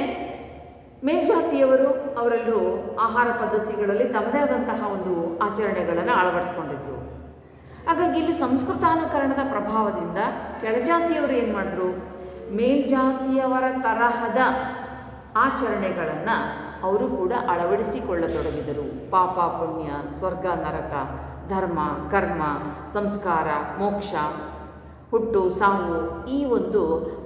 ಮೇಲ್ಜಾತಿಯವರು ಅವರೆಲ್ಲರೂ ಆಹಾರ ಪದ್ಧತಿಗಳಲ್ಲಿ ತಮ್ಮದೇ ಆದಂತಹ ಒಂದು ಆಚರಣೆಗಳನ್ನು ಅಳವಡಿಸ್ಕೊಂಡಿದ್ರು. ಹಾಗಾಗಿ ಇಲ್ಲಿ ಸಂಸ್ಕೃತಾನುಕರಣದ ಪ್ರಭಾವದಿಂದ ಕೆಳಜಾತಿಯವರು ಏನು ಮಾಡಿದ್ರು, ಮೇಲ್ಜಾತಿಯವರ ತರಹದ ಆಚರಣೆಗಳನ್ನು ಅವರು ಕೂಡ ಅಳವಡಿಸಿಕೊಳ್ಳತೊಡಗಿದರು. ಪಾಪ, ಪುಣ್ಯ, ಸ್ವರ್ಗ, ನರಕ, ಧರ್ಮ, ಕರ್ಮ, ಸಂಸ್ಕಾರ, ಮೋಕ್ಷ, ಹುಟ್ಟು, ಸಾವು ಈ ಒಂದು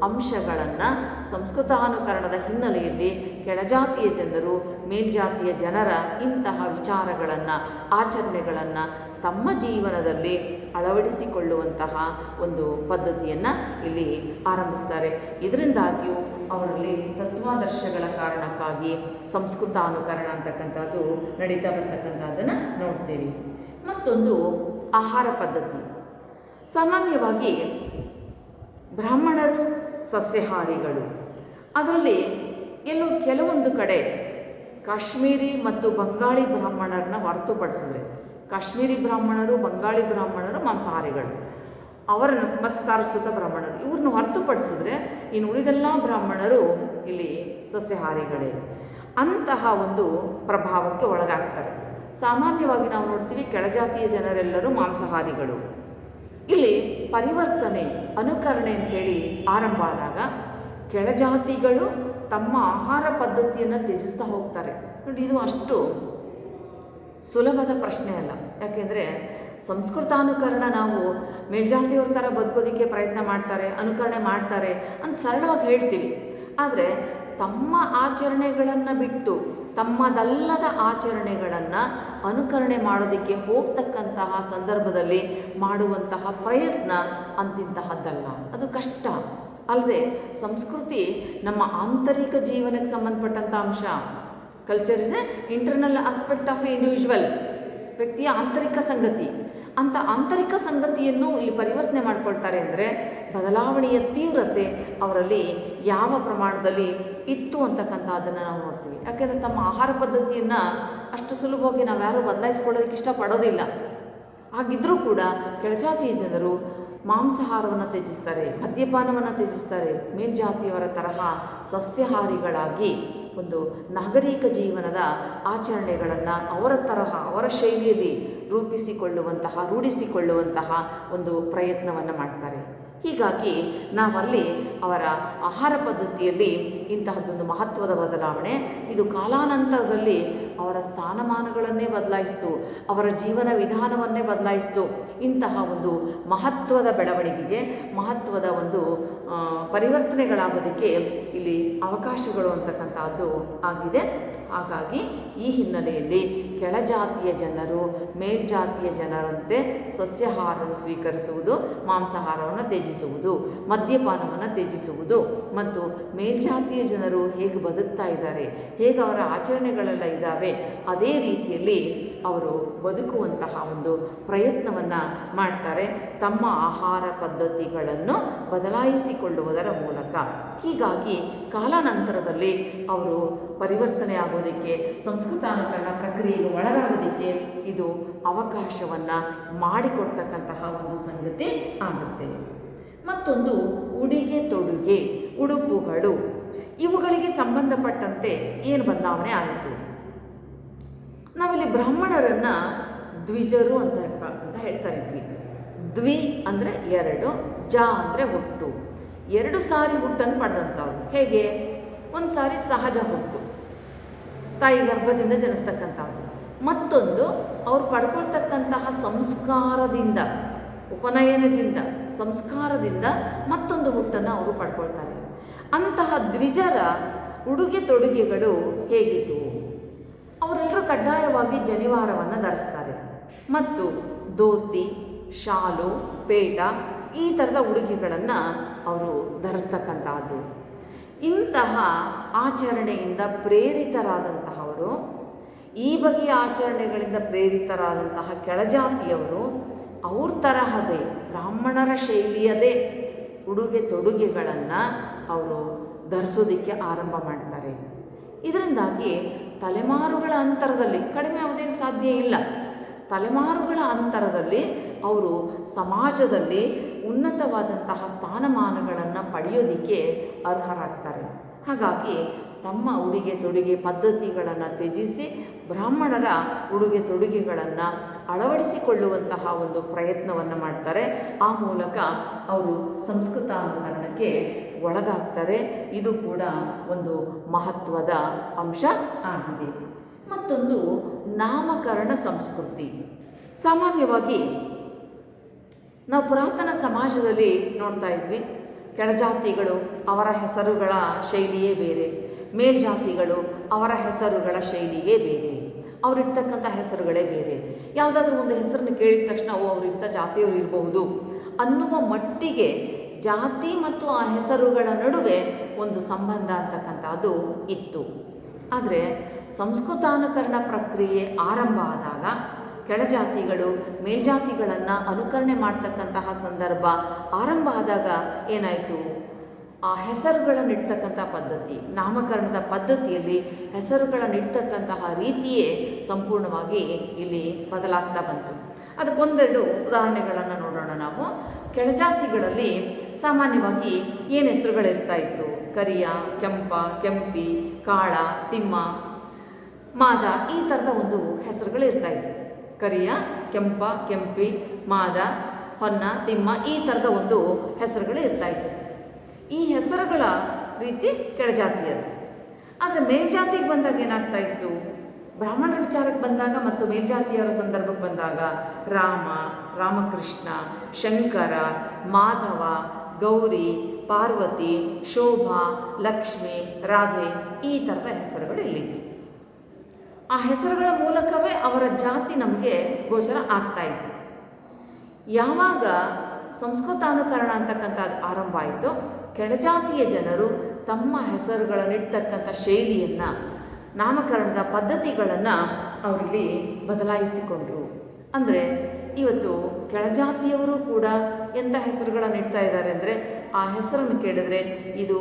ಅಂಶಗಳನ್ನು ಸಂಸ್ಕೃತಾನುಕರಣದ ಹಿನ್ನೆಲೆಯಲ್ಲಿ ಕೆಳಜಾತಿಯ ಜನರು ಮೇಲ್ಜಾತಿಯ ಜನರ ಇಂತಹ ವಿಚಾರಗಳನ್ನು, ಆಚರಣೆಗಳನ್ನು ತಮ್ಮ ಜೀವನದಲ್ಲಿ ಅಳವಡಿಸಿಕೊಳ್ಳುವಂತಹ ಒಂದು ಪದ್ಧತಿಯನ್ನು ಇಲ್ಲಿ ಆರಂಭಿಸ್ತಾರೆ. ಇದರಿಂದಾಗಿಯೂ ಅವರಲ್ಲಿ ತತ್ವಾದರ್ಶಗಳ ಕಾರಣಕ್ಕಾಗಿ ಸಂಸ್ಕೃತಾನುಕರಣ ಅಂತಕ್ಕಂಥದ್ದು ನಡೀತಾ ಬರ್ತಕ್ಕಂಥದ್ದನ್ನು ನೋಡ್ತೀವಿ. ಮತ್ತೊಂದು ಆಹಾರ ಪದ್ಧತಿ. ಸಾಮಾನ್ಯವಾಗಿ ಬ್ರಾಹ್ಮಣರು ಸಸ್ಯಾಹಾರಿಗಳು. ಅದರಲ್ಲಿ ಕೆಲವೊಂದು ಕಡೆ ಕಾಶ್ಮೀರಿ ಮತ್ತು ಬಂಗಾಳಿ ಬ್ರಾಹ್ಮಣರನ್ನ ಹೊರತುಪಡಿಸಿದ್ರೆ, ಕಾಶ್ಮೀರಿ ಬ್ರಾಹ್ಮಣರು, ಬಂಗಾಳಿ ಬ್ರಾಹ್ಮಣರು ಮಾಂಸಾಹಾರಿಗಳು, ಅವರನ್ನು ಮತ್ತು ಸಾರಸ್ವತ ಬ್ರಾಹ್ಮಣರು ಇವ್ರನ್ನ ಹೊರತುಪಡಿಸಿದ್ರೆ ಇನ್ನು ಉಳಿದೆಲ್ಲ ಬ್ರಾಹ್ಮಣರು ಇಲ್ಲಿ ಸಸ್ಯಾಹಾರಿಗಳೇ. ಅಂತಹ ಒಂದು ಪ್ರಭಾವಕ್ಕೆ ಒಳಗಾಗ್ತಾರೆ. ಸಾಮಾನ್ಯವಾಗಿ ನಾವು ನೋಡ್ತೀವಿ ಕೆಳಜಾತಿಯ ಜನರೆಲ್ಲರೂ ಮಾಂಸಾಹಾರಿಗಳು. ಇಲ್ಲಿ ಪರಿವರ್ತನೆ, ಅನುಕರಣೆ ಅಂಥೇಳಿ ಆರಂಭ ಆದಾಗ ಕೆಳಜಾತಿಗಳು ತಮ್ಮ ಆಹಾರ ಪದ್ಧತಿಯನ್ನು ತ್ಯಜಿಸ್ತಾ ಹೋಗ್ತಾರೆ. ನೋಡಿ, ಇದು ಅಷ್ಟು ಸುಲಭದ ಪ್ರಶ್ನೆ ಅಲ್ಲ. ಯಾಕೆಂದರೆ ಸಂಸ್ಕೃತಾನುಕರಣ ನಾವು ಮೇಲ್ಜಾತಿಯವ್ರ ಥರ ಬದುಕೋದಕ್ಕೆ ಪ್ರಯತ್ನ ಮಾಡ್ತಾರೆ, ಅನುಕರಣೆ ಮಾಡ್ತಾರೆ ಅಂತ ಸರಳವಾಗಿ ಹೇಳ್ತೀವಿ. ಆದರೆ ತಮ್ಮ ಆಚರಣೆಗಳನ್ನು ಬಿಟ್ಟು ತಮ್ಮದಲ್ಲದ ಆಚರಣೆಗಳನ್ನು ಅನುಕರಣೆ ಮಾಡೋದಕ್ಕೆ ಹೋಗ್ತಕ್ಕಂತಹ ಸಂದರ್ಭದಲ್ಲಿ ಮಾಡುವಂತಹ ಪ್ರಯತ್ನ ಅಂತಿಂತಹದ್ದಲ್ಲ. ಅದು ಕಷ್ಟ ಅಲ್ಲದೆ ಸಂಸ್ಕೃತಿ ನಮ್ಮ ಆಂತರಿಕ ಜೀವನಕ್ಕೆ ಸಂಬಂಧಪಟ್ಟಂಥ ಅಂಶ. Culture is A internal aspect of A individual. ವ್ಯಕ್ತಿಯ ಆಂತರಿಕ ಸಂಗತಿ. ಅಂಥ ಆಂತರಿಕ ಸಂಗತಿಯನ್ನು ಇಲ್ಲಿ ಪರಿವರ್ತನೆ ಮಾಡ್ಕೊಳ್ತಾರೆ ಅಂದರೆ ಬದಲಾವಣೆಯ ತೀವ್ರತೆ ಅವರಲ್ಲಿ ಯಾವ ಪ್ರಮಾಣದಲ್ಲಿ ಇತ್ತು ಅಂತಕ್ಕಂಥದ್ದನ್ನು ನಾವು ನೋಡ್ತೀವಿ. ಯಾಕೆಂದರೆ ತಮ್ಮ ಆಹಾರ ಪದ್ಧತಿಯನ್ನು ಅಷ್ಟು ಸುಲಭವಾಗಿ ನಾವು ಯಾರೂ ಬದಲಾಯಿಸ್ಕೊಳ್ಳೋದಕ್ಕೆ ಇಷ್ಟಪಡೋದಿಲ್ಲ. ಹಾಗಿದ್ದರೂ ಕೂಡ ಕೆಳಜಾತಿಯ ಜನರು ಮಾಂಸಾಹಾರವನ್ನು ತ್ಯಜಿಸ್ತಾರೆ, ಮದ್ಯಪಾನವನ್ನು ತ್ಯಜಿಸ್ತಾರೆ. ಮೇಲ್ಜಾತಿಯವರ ತರಹ ಸಸ್ಯಾಹಾರಿಗಳಾಗಿ ಒಂದು ನಾಗರಿಕ ಜೀವನದ ಆಚರಣೆಗಳನ್ನು ಅವರ ತರಹ ಅವರ ಶೈಲಿಯಲ್ಲಿ ರೂಢಿಸಿಕೊಳ್ಳುವಂತಹ ಒಂದು ಪ್ರಯತ್ನವನ್ನು ಮಾಡ್ತಾರೆ. ಹೀಗಾಗಿ ನಾವಲ್ಲಿ ಅವರ ಆಹಾರ ಪದ್ಧತಿಯಲ್ಲಿ ಇಂತಹದ್ದೊಂದು ಮಹತ್ವದ ಬದಲಾವಣೆ, ಇದು ಕಾಲಾನಂತರದಲ್ಲಿ ಅವರ ಸ್ಥಾನಮಾನಗಳನ್ನೇ ಬದಲಾಯಿಸಿತು, ಅವರ ಜೀವನ ವಿಧಾನವನ್ನೇ ಬದಲಾಯಿಸಿತು. ಇಂತಹ ಒಂದು ಮಹತ್ವದ ಬೆಳವಣಿಗೆಗೆ, ಮಹತ್ವದ ಒಂದು ಪರಿವರ್ತನೆಗಳಾಗೋದಕ್ಕೆ ಇಲ್ಲಿ ಅವಕಾಶಗಳು ಅಂತಕ್ಕಂಥದ್ದು ಆಗಿದೆ. ಹಾಗಾಗಿ ಈ ಹಿನ್ನೆಲೆಯಲ್ಲಿ ಕೆಳಜಾತಿಯ ಜನರು ಮೇಲ್ಜಾತಿಯ ಜನರಂತೆ ಸಸ್ಯಾಹಾರವನ್ನು ಸ್ವೀಕರಿಸುವುದು, ಮಾಂಸಾಹಾರವನ್ನು ತ್ಯಜಿಸುವುದು, ಮದ್ಯಪಾನವನ್ನು ತ್ಯಜಿಸುವುದು ಮತ್ತು ಮೇಲ್ಜಾತಿಯ ಜನರು ಹೇಗೆ ಬದುಕ್ತಾ ಇದ್ದಾರೆ, ಹೇಗೆ ಅವರ ಆಚರಣೆಗಳೆಲ್ಲ ಇದ್ದಾವೆ, ಅದೇ ರೀತಿಯಲ್ಲಿ ಅವರು ಬದುಕುವಂತಹ ಒಂದು ಪ್ರಯತ್ನವನ್ನು ಮಾಡ್ತಾರೆ ತಮ್ಮ ಆಹಾರ ಪದ್ಧತಿಗಳನ್ನು ಬದಲಾಯಿಸಿಕೊಳ್ಳುವುದರ ಮೂಲಕ. ಹೀಗಾಗಿ ಕಾಲಾನಂತರದಲ್ಲಿ ಅವರು ಪರಿವರ್ತನೆ ಆಗೋದಕ್ಕೆ, ಸಂಸ್ಕೃತಾನುಕರಣ ಪ್ರಕ್ರಿಯೆಗೆ ಒಳಗಾಗೋದಕ್ಕೆ ಇದು ಅವಕಾಶವನ್ನು ಮಾಡಿಕೊಡ್ತಕ್ಕಂತಹ ಒಂದು ಸಂಗತಿ ಆಗುತ್ತೆ. ಮತ್ತೊಂದು ಉಡುಗೆ ತೊಡುಗೆ, ಉಡುಪುಗಳು, ಇವುಗಳಿಗೆ ಸಂಬಂಧಪಟ್ಟಂತೆ ಏನು ಬದಲಾವಣೆ ಆಯಿತು? ನಾವಿಲ್ಲಿ ಬ್ರಾಹ್ಮಣರನ್ನು ದ್ವಿಜರು ಅಂತ ಹೇಳ್ತಾ ಇದ್ವಿ. ದ್ವಿ ಅಂದರೆ ಎರಡು, ಜ ಅಂದರೆ ಹುಟ್ಟು. 2 ಸಾರಿ ಹುಟ್ಟನ್ನು ಪಡೆದಂಥವ್ರು. ಹೇಗೆ? ಒಂದು ಸಾರಿ ಸಹಜ ಹುಟ್ಟು, ತಾಯಿ ಗರ್ಭದಿಂದ ಜನಿಸ್ತಕ್ಕಂಥದ್ದು. ಮತ್ತೊಂದು ಅವ್ರು ಪಡ್ಕೊಳ್ತಕ್ಕಂತಹ ಸಂಸ್ಕಾರದಿಂದ, ಉಪನಯನದಿಂದ, ಸಂಸ್ಕಾರದಿಂದ ಮತ್ತೊಂದು ಹುಟ್ಟನ್ನು ಅವರು ಪಡ್ಕೊಳ್ತಾರೆ. ಅಂತಹ ದ್ವಿಜರ ಉಡುಗೆ ತೊಡುಗೆಗಳು ಹೇಗಿತ್ತು? ಅವರೆಲ್ಲರೂ ಕಡ್ಡಾಯವಾಗಿ ಜನಿವಾರವನ್ನು ಧರಿಸ್ತಾರೆ ಮತ್ತು ಧೋತಿ, ಶಾಲು, ಪೇಟ ಈ ಥರದ ಉಡುಗೆಗಳನ್ನು ಅವರು ಧರಿಸ್ತಕ್ಕಂಥದ್ದು. ಇಂತಹ ಆಚರಣೆಯಿಂದ ಪ್ರೇರಿತರಾದಂತಹವರು, ಈ ಬಗೆಯ ಆಚರಣೆಗಳಿಂದ ಪ್ರೇರಿತರಾದಂತಹ ಕೆಳಜಾತಿಯವರು ಅವ್ರ ತರಹದೇ ಬ್ರಾಹ್ಮಣರ ಶೈಲಿಯದೇ ಉಡುಗೆ ತೊಡುಗೆಗಳನ್ನು ಅವರು ಧರಿಸೋದಕ್ಕೆ ಆರಂಭ ಮಾಡ್ತಾರೆ. ಇದರಿಂದಾಗಿ ತಲೆಮಾರುಗಳ ಅಂತರದಲ್ಲಿ, ಕಡಿಮೆ ಅವಧಿಯಲ್ಲಿ ಸಾಧ್ಯ ಇಲ್ಲ, ತಲೆಮಾರುಗಳ ಅಂತರದಲ್ಲಿ ಅವರು ಸಮಾಜದಲ್ಲಿ ಉನ್ನತವಾದಂತಹ ಸ್ಥಾನಮಾನಗಳನ್ನು ಪಡೆಯೋದಕ್ಕೆ ಅರ್ಹರಾಗ್ತಾರೆ. ಹಾಗಾಗಿ ತಮ್ಮ ಉಡುಗೆ ತೊಡುಗೆ ಪದ್ಧತಿಗಳನ್ನು ತ್ಯಜಿಸಿ ಬ್ರಾಹ್ಮಣರ ಉಡುಗೆ ತೊಡುಗೆಗಳನ್ನು ಅಳವಡಿಸಿಕೊಳ್ಳುವಂತಹ ಒಂದು ಪ್ರಯತ್ನವನ್ನು ಮಾಡ್ತಾರೆ. ಆ ಮೂಲಕ ಅವರು ಸಂಸ್ಕೃತಾನುಕರಣಕ್ಕೆ ಒಳಗಾಗ್ತಾರೆ. ಇದು ಕೂಡ ಒಂದು ಮಹತ್ವದ ಅಂಶ ಆಗಿದೆ. ಮತ್ತೊಂದು ನಾಮಕರಣ ಸಂಸ್ಕೃತಿ. ಸಾಮಾನ್ಯವಾಗಿ ನಾವು ಪುರಾತನ ಸಮಾಜದಲ್ಲಿ ನೋಡ್ತಾ ಇದ್ವಿ, ಕೆಳಜಾತಿಗಳು ಅವರ ಹೆಸರುಗಳ ಶೈಲಿಯೇ ಬೇರೆ, ಮೇಲ್ಜಾತಿಗಳು ಅವರ ಹೆಸರುಗಳ ಶೈಲಿಯೇ ಬೇರೆ, ಅವರಿರ್ತಕ್ಕಂಥ ಹೆಸರುಗಳೇ ಬೇರೆ. ಯಾವುದಾದ್ರೂ ಒಂದು ಹೆಸರನ್ನು ಕೇಳಿದ ತಕ್ಷಣ ಅವರು ಇಂಥ ಜಾತಿಯವರು ಇರಬಹುದು ಅನ್ನುವ ಮಟ್ಟಿಗೆ ಜಾತಿ ಮತ್ತು ಆ ಹೆಸರುಗಳ ನಡುವೆ ಒಂದು ಸಂಬಂಧ ಅಂತಕ್ಕಂಥದ್ದು ಇತ್ತು. ಆದರೆ ಸಂಸ್ಕೃತಾನುಕರಣ ಪ್ರಕ್ರಿಯೆ ಆರಂಭ ಆದಾಗ ಕೆಳಜಾತಿಗಳು ಮೇಲ್ಜಾತಿಗಳನ್ನು ಅನುಕರಣೆ ಮಾಡ್ತಕ್ಕಂತಹ ಸಂದರ್ಭ ಆರಂಭ ಆದಾಗ ಏನಾಯಿತು? ಆ ಹೆಸರುಗಳನ್ನಿಡ್ತಕ್ಕಂಥ ಪದ್ಧತಿ, ನಾಮಕರಣದ ಪದ್ಧತಿಯಲ್ಲಿ ಹೆಸರುಗಳನ್ನಿಡ್ತಕ್ಕಂತಹ ರೀತಿಯೇ ಸಂಪೂರ್ಣವಾಗಿ ಇಲ್ಲಿ ಬದಲಾಗ್ತಾ ಬಂತು. ಅದಕ್ಕೊಂದೆರಡು ಉದಾಹರಣೆಗಳನ್ನು ನೋಡೋಣ ನಾವು. ಕೆಳಜಾತಿಗಳಲ್ಲಿ ಸಾಮಾನ್ಯವಾಗಿ ಏನು ಹೆಸರುಗಳಿರ್ತಾ ಇತ್ತು? ಕರಿಯ, ಕೆಂಪ, ಕೆಂಪಿ, ಕಾಳ, ತಿಮ್ಮ, ಮಾದ ಈ ಥರದ ಒಂದು ಹೆಸರುಗಳು ಇರ್ತಾಯಿತ್ತು. ಕರಿಯ, ಕೆಂಪ, ಕೆಂಪಿ, ಮಾದ, ಹೊನ್ನ, ತಿಮ್ಮ ಈ ಥರದ ಒಂದು ಹೆಸರುಗಳು ಇರ್ತಾಯಿತ್ತು. ಈ ಹೆಸರುಗಳ ರೀತಿ ಕೆಳಜಾತಿಯದು. ಆದರೆ ಮೇಲ್ಜಾತಿಗೆ ಬಂದಾಗ ಏನಾಗ್ತಾ ಇತ್ತು? ಬ್ರಾಹ್ಮಣರ ವಿಚಾರಕ್ಕೆ ಬಂದಾಗ ಮತ್ತು ಮೇಲ್ಜಾತಿಯವರ ಸಂದರ್ಭಕ್ಕೆ ಬಂದಾಗ ರಾಮ, ರಾಮಕೃಷ್ಣ, ಶಂಕರ, ಮಾಧವ, ಗೌರಿ, ಪಾರ್ವತಿ, ಶೋಭಾ, ಲಕ್ಷ್ಮಿ, ರಾಧೆ ಈ ಥರದ ಹೆಸರುಗಳು ಇಲ್ಲಿತ್ತು. ಆ ಹೆಸರುಗಳ ಮೂಲಕವೇ ಅವರ ಜಾತಿ ನಮಗೆ ಗೋಚರ ಆಗ್ತಾ ಇತ್ತು. ಯಾವಾಗ ಸಂಸ್ಕೃತಾನುಕರಣ ಅಂತಕ್ಕಂಥದ್ದು ಆರಂಭ ಆಯಿತು, ಕೆಳಜಾತಿಯ ಜನರು ತಮ್ಮ ಹೆಸರುಗಳನ್ನಿಡ್ತಕ್ಕಂಥ ಶೈಲಿಯನ್ನು, ನಾಮಕರಣದ ಪದ್ಧತಿಗಳನ್ನು ಅವರಲ್ಲಿ ಬದಲಾಯಿಸಿಕೊಂಡರು. ಅಂದರೆ ಇವತ್ತು ಕೆಳಜಾತಿಯವರು ಕೂಡ ಎಂಥ ಹೆಸರುಗಳನ್ನು ಇಡ್ತಾ ಇದ್ದಾರೆ ಅಂದರೆ, ಆ ಹೆಸರನ್ನು ಕೇಳಿದ್ರೆ ಇದು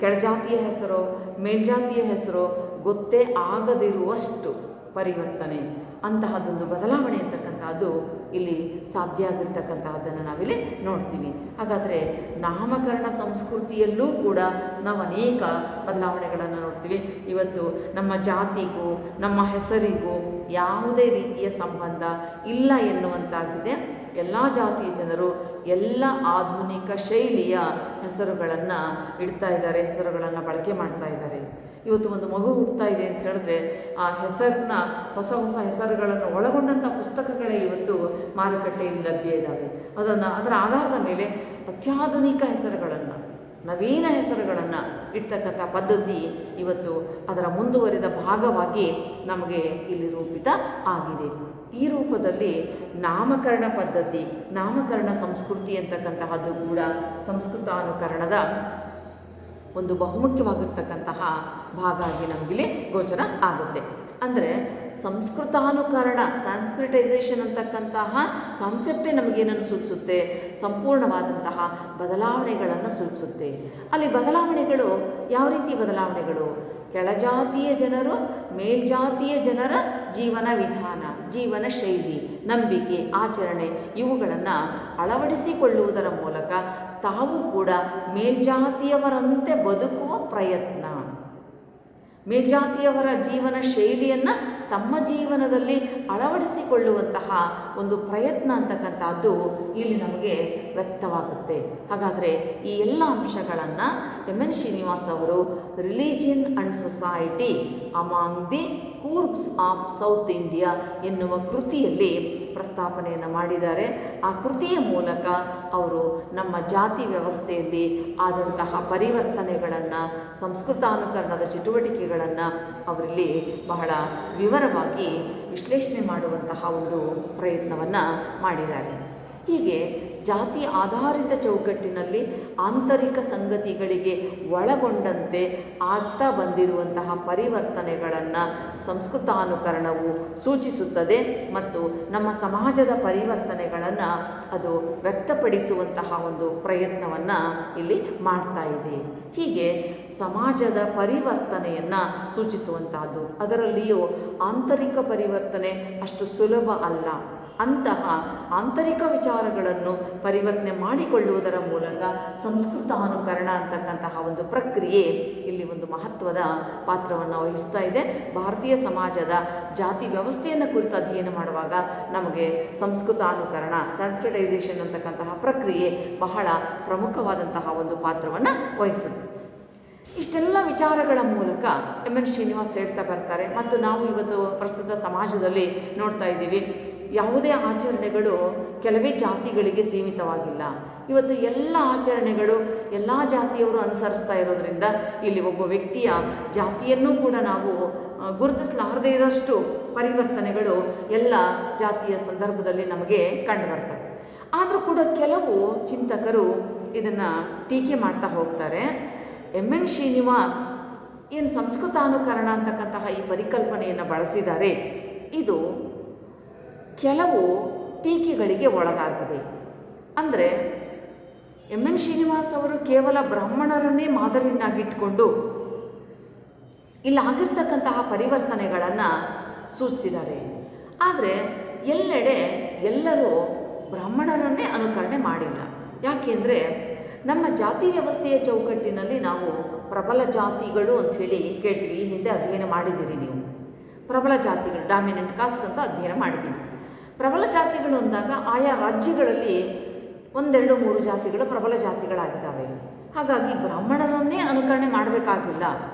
ಕೆಳಜಾತಿಯ ಹೆಸರೋ ಮೇಲ್ಜಾತಿಯ ಹೆಸರೋ ಗೊತ್ತೇ ಆಗದಿರುವಷ್ಟು ಪರಿವರ್ತನೆ ಅಂತಹದ್ದೊಂದು ಬದಲಾವಣೆ ಅಂತಕ್ಕಂಥದ್ದು ಇಲ್ಲಿ ಸಾಧ್ಯ ಆಗಿರ್ತಕ್ಕಂತಹದ್ದನ್ನು ನಾವಿಲ್ಲಿ ನೋಡ್ತೀವಿ. ಹಾಗಾದರೆ ನಾಮಕರಣ ಸಂಸ್ಕೃತಿಯಲ್ಲೂ ಕೂಡ ನಾವು ಅನೇಕ ಬದಲಾವಣೆಗಳನ್ನು ನೋಡ್ತೀವಿ. ಇವತ್ತು ನಮ್ಮ ಜಾತಿಗೂ ನಮ್ಮ ಹೆಸರಿಗೂ ಯಾವುದೇ ರೀತಿಯ ಸಂಬಂಧ ಇಲ್ಲ ಎನ್ನುವಂತಾಗಿದೆ. ಎಲ್ಲ ಜಾತಿಯ ಜನರು ಎಲ್ಲ ಆಧುನಿಕ ಶೈಲಿಯ ಹೆಸರುಗಳನ್ನು ಇಡ್ತಾ ಇದ್ದಾರೆ, ಹೆಸರುಗಳನ್ನು ಬಳಕೆ ಮಾಡ್ತಾ ಇದ್ದಾರೆ. ಇವತ್ತು ಒಂದು ಮಗು ಹುಡ್ತಾ ಇದೆ ಅಂತ ಹೇಳಿದ್ರೆ ಆ ಹೆಸರನ್ನ ಹೊಸ ಹೊಸ ಹೆಸರುಗಳನ್ನು ಒಳಗೊಂಡಂಥ ಪುಸ್ತಕಗಳೇ ಇವತ್ತು ಮಾರುಕಟ್ಟೆಯಲ್ಲಿ ಲಭ್ಯ ಇದ್ದಾವೆ. ಅದರ ಆಧಾರದ ಮೇಲೆ ಅತ್ಯಾಧುನಿಕ ಹೆಸರುಗಳನ್ನು, ನವೀನ ಹೆಸರುಗಳನ್ನು ಇಡ್ತಕ್ಕಂಥ ಪದ್ಧತಿ ಇವತ್ತು ಅದರ ಮುಂದುವರಿದ ಭಾಗವಾಗಿ ನಮಗೆ ಇಲ್ಲಿ ರೂಪಿತ ಆಗಿದೆ. ಈ ರೂಪದಲ್ಲಿ ನಾಮಕರಣ ಪದ್ಧತಿ, ನಾಮಕರಣ ಸಂಸ್ಕೃತಿ ಅಂತಕ್ಕಂತಹದ್ದು ಕೂಡ ಸಂಸ್ಕೃತಾನುಕರಣದ ಒಂದು ಬಹುಮುಖ್ಯವಾಗಿರ್ತಕ್ಕಂತಹ ಭಾಗ ಆಗಿ ನಮಗಿಲ್ಲಿ ಗೋಚರ ಆಗುತ್ತೆ. ಅಂದರೆ ಸಂಸ್ಕೃತಾನುಕರಣ, ಸಾಂಸ್ಕ್ರಿಟೈಸೇಷನ್ ಅಂತಕ್ಕಂತಹ ಕಾನ್ಸೆಪ್ಟೇ ನಮಗೇನನ್ನು ಸೂಚಿಸುತ್ತೆ? ಸಂಪೂರ್ಣವಾದಂತಹ ಬದಲಾವಣೆಗಳನ್ನು ಸೂಚಿಸುತ್ತೆ. ಅಲ್ಲಿ ಬದಲಾವಣೆಗಳು ಯಾವ ರೀತಿ ಬದಲಾವಣೆಗಳು? ಕೆಳಜಾತಿಯ ಜನರು ಮೇಲ್ಜಾತಿಯ ಜನರ ಜೀವನ ವಿಧಾನ, ಜೀವನ ಶೈಲಿ, ನಂಬಿಕೆ, ಆಚರಣೆ ಇವುಗಳನ್ನು ಅಳವಡಿಸಿಕೊಳ್ಳುವುದರ ಮೂಲಕ ತಾವು ಕೂಡ ಮೇಲ್ಜಾತಿಯವರಂತೆ ಬದುಕುವ ಪ್ರಯತ್ನ, ಮೇಲ್ಜಾತಿಯವರ ಜೀವನ ಶೈಲಿಯನ್ನು ತಮ್ಮ ಜೀವನದಲ್ಲಿ ಅಳವಡಿಸಿಕೊಳ್ಳುವಂತಹ ಒಂದು ಪ್ರಯತ್ನ ಅಂತಕ್ಕಂಥದ್ದು ಇಲ್ಲಿ ನಮಗೆ ವ್ಯಕ್ತವಾಗುತ್ತೆ. ಹಾಗಾದರೆ ಈ ಎಲ್ಲ ಅಂಶಗಳನ್ನು ಎಮ್.ಎನ್. ಶ್ರೀನಿವಾಸ್ ಅವರು religion and society among the Coorgs of South India ಎನ್ನುವ ಕೃತಿಯಲ್ಲಿ ಪ್ರಸ್ತಾಪನೆಯನ್ನು ಮಾಡಿದ್ದಾರೆ. ಆ ಕೃತಿಯ ಮೂಲಕ ಅವರು ನಮ್ಮ ಜಾತಿ ವ್ಯವಸ್ಥೆಯಲ್ಲಿ ಆದಂತಹ ಪರಿವರ್ತನೆಗಳನ್ನು, ಸಂಸ್ಕೃತಾನುಕರಣದ ಚಟುವಟಿಕೆಗಳನ್ನು ಅವರಲ್ಲಿ ಬಹಳ ವಿವರವಾಗಿ ವಿಶ್ಲೇಷಣೆ ಮಾಡುವಂತಹ ಒಂದು ಪ್ರಯತ್ನವನ್ನು ಮಾಡಿದ್ದಾರೆ. ಹೀಗೆ ಜಾತಿ ಆಧಾರಿತ ಚೌಕಟ್ಟಿನಲ್ಲಿ ಆಂತರಿಕ ಸಂಗತಿಗಳಿಗೆ ಒಳಗೊಂಡಂತೆ ಆಗ್ತಾ ಬಂದಿರುವಂತಹ ಪರಿವರ್ತನೆಗಳನ್ನು ಸಂಸ್ಕೃತಾನುಕರಣವು ಸೂಚಿಸುತ್ತದೆ ಮತ್ತು ನಮ್ಮ ಸಮಾಜದ ಪರಿವರ್ತನೆಗಳನ್ನು ಅದು ವ್ಯಕ್ತಪಡಿಸುವಂತಹ ಒಂದು ಪ್ರಯತ್ನವನ್ನು ಇಲ್ಲಿ ಮಾಡ್ತಾ ಇದೆ. ಹೀಗೆ ಸಮಾಜದ ಪರಿವರ್ತನೆಯನ್ನು ಸೂಚಿಸುವಂತಹದ್ದು, ಅದರಲ್ಲಿಯೂ ಆಂತರಿಕ ಪರಿವರ್ತನೆ ಅಷ್ಟು ಸುಲಭ ಅಲ್ಲ. ಅಂತಹ ಆಂತರಿಕ ವಿಚಾರಗಳನ್ನು ಪರಿವರ್ತನೆ ಮಾಡಿಕೊಳ್ಳುವುದರ ಮೂಲಕ ಸಂಸ್ಕೃತಾನುಕರಣ ಅಂತಕ್ಕಂತಹ ಒಂದು ಪ್ರಕ್ರಿಯೆ ಇಲ್ಲಿ ಒಂದು ಮಹತ್ವದ ಪಾತ್ರವನ್ನು ವಹಿಸ್ತಾ ಇದೆ. ಭಾರತೀಯ ಸಮಾಜದ ಜಾತಿ ವ್ಯವಸ್ಥೆಯನ್ನು ಕುರಿತು ಅಧ್ಯಯನ ಮಾಡುವಾಗ ನಮಗೆ ಸಂಸ್ಕೃತಾನುಕರಣ, ಸಾನ್ಸ್ಕ್ರಿಟೈಸೇಷನ್ ಅಂತಕ್ಕಂತಹ ಪ್ರಕ್ರಿಯೆ ಬಹಳ ಪ್ರಮುಖವಾದಂತಹ ಒಂದು ಪಾತ್ರವನ್ನು ವಹಿಸುತ್ತೆ. ಇಷ್ಟೆಲ್ಲ ವಿಚಾರಗಳ ಮೂಲಕ ಎಮ್.ಎನ್. ಶ್ರೀನಿವಾಸ್ ಹೇಳ್ತಾ ಬರ್ತಾರೆ. ಮತ್ತು ನಾವು ಇವತ್ತು ಪ್ರಸ್ತುತ ಸಮಾಜದಲ್ಲಿ ನೋಡ್ತಾ ಇದ್ದೀವಿ, ಯಾವುದೇ ಆಚರಣೆಗಳು ಕೆಲವೇ ಜಾತಿಗಳಿಗೆ ಸೀಮಿತವಾಗಿಲ್ಲ. ಇವತ್ತು ಎಲ್ಲ ಆಚರಣೆಗಳು ಎಲ್ಲ ಜಾತಿಯವರು ಅನುಸರಿಸ್ತಾ ಇರೋದರಿಂದ ಇಲ್ಲಿ ಒಬ್ಬ ವ್ಯಕ್ತಿಯ ಜಾತಿಯನ್ನು ಕೂಡ ನಾವು ಗುರುತಿಸಲಾರದೇ ಇರೋಷ್ಟು ಪರಿವರ್ತನೆಗಳು ಎಲ್ಲ ಜಾತಿಯ ಸಂದರ್ಭದಲ್ಲಿ ನಮಗೆ ಕಂಡುಬರ್ತವೆ. ಆದರೂ ಕೂಡ ಕೆಲವು ಚಿಂತಕರು ಇದನ್ನು ಟೀಕೆ ಮಾಡ್ತಾ ಹೋಗ್ತಾರೆ. ಎಮ್.ಎನ್. ಶ್ರೀನಿವಾಸ್ ಏನು ಸಂಸ್ಕೃತಾನುಕರಣ ಅಂತಕ್ಕಂತಹ ಈ ಪರಿಕಲ್ಪನೆಯನ್ನು ಬಳಸಿದ್ದಾರೆ, ಇದು ಕೆಲವು ಟೀಕೆಗಳಿಗೆ ಒಳಗಾಗಿದೆ. ಅಂದರೆ ಎಮ್.ಎನ್. ಶ್ರೀನಿವಾಸ್ ಅವರು ಕೇವಲ ಬ್ರಾಹ್ಮಣರನ್ನೇ ಮಾದರಿಯನ್ನಾಗಿಟ್ಟುಕೊಂಡು ಇಲ್ಲಾಗಿರ್ತಕ್ಕಂತಹ ಪರಿವರ್ತನೆಗಳನ್ನು ಸೂಚಿಸಿದ್ದಾರೆ. ಆದರೆ ಎಲ್ಲೆಡೆ ಎಲ್ಲರೂ ಬ್ರಾಹ್ಮಣರನ್ನೇ ಅನುಕರಣೆ ಮಾಡಿಲ್ಲ. ಯಾಕೆಂದರೆ ನಮ್ಮ ಜಾತಿ ವ್ಯವಸ್ಥೆಯ ಚೌಕಟ್ಟಿನಲ್ಲಿ ನಾವು ಪ್ರಬಲ ಜಾತಿಗಳು ಅಂಥೇಳಿ ಕೇಳ್ತೀವಿ. ಈ ಹಿಂದೆ ಅಧ್ಯಯನ ಮಾಡಿದ್ದೀರಿ ನೀವು. ಪ್ರಬಲ ಜಾತಿಗಳು, ಡಾಮಿನೆಂಟ್ ಕಾಸ್ಟ್ ಅಂತ ಅಧ್ಯಯನ ಮಾಡಿದ್ದೀವಿ. ಪ್ರಬಲ ಜಾತಿಗಳು ಅಂದಾಗ ಆಯಾ ರಾಜ್ಯಗಳಲ್ಲಿ 1-2-3 ಜಾತಿಗಳು ಪ್ರಬಲ ಜಾತಿಗಳಾಗಿದ್ದಾವೆ. ಹಾಗಾಗಿ ಬ್ರಾಹ್ಮಣರನ್ನೇ ಅನುಕರಣೆ ಮಾಡಬೇಕಾಗಿಲ್ಲ,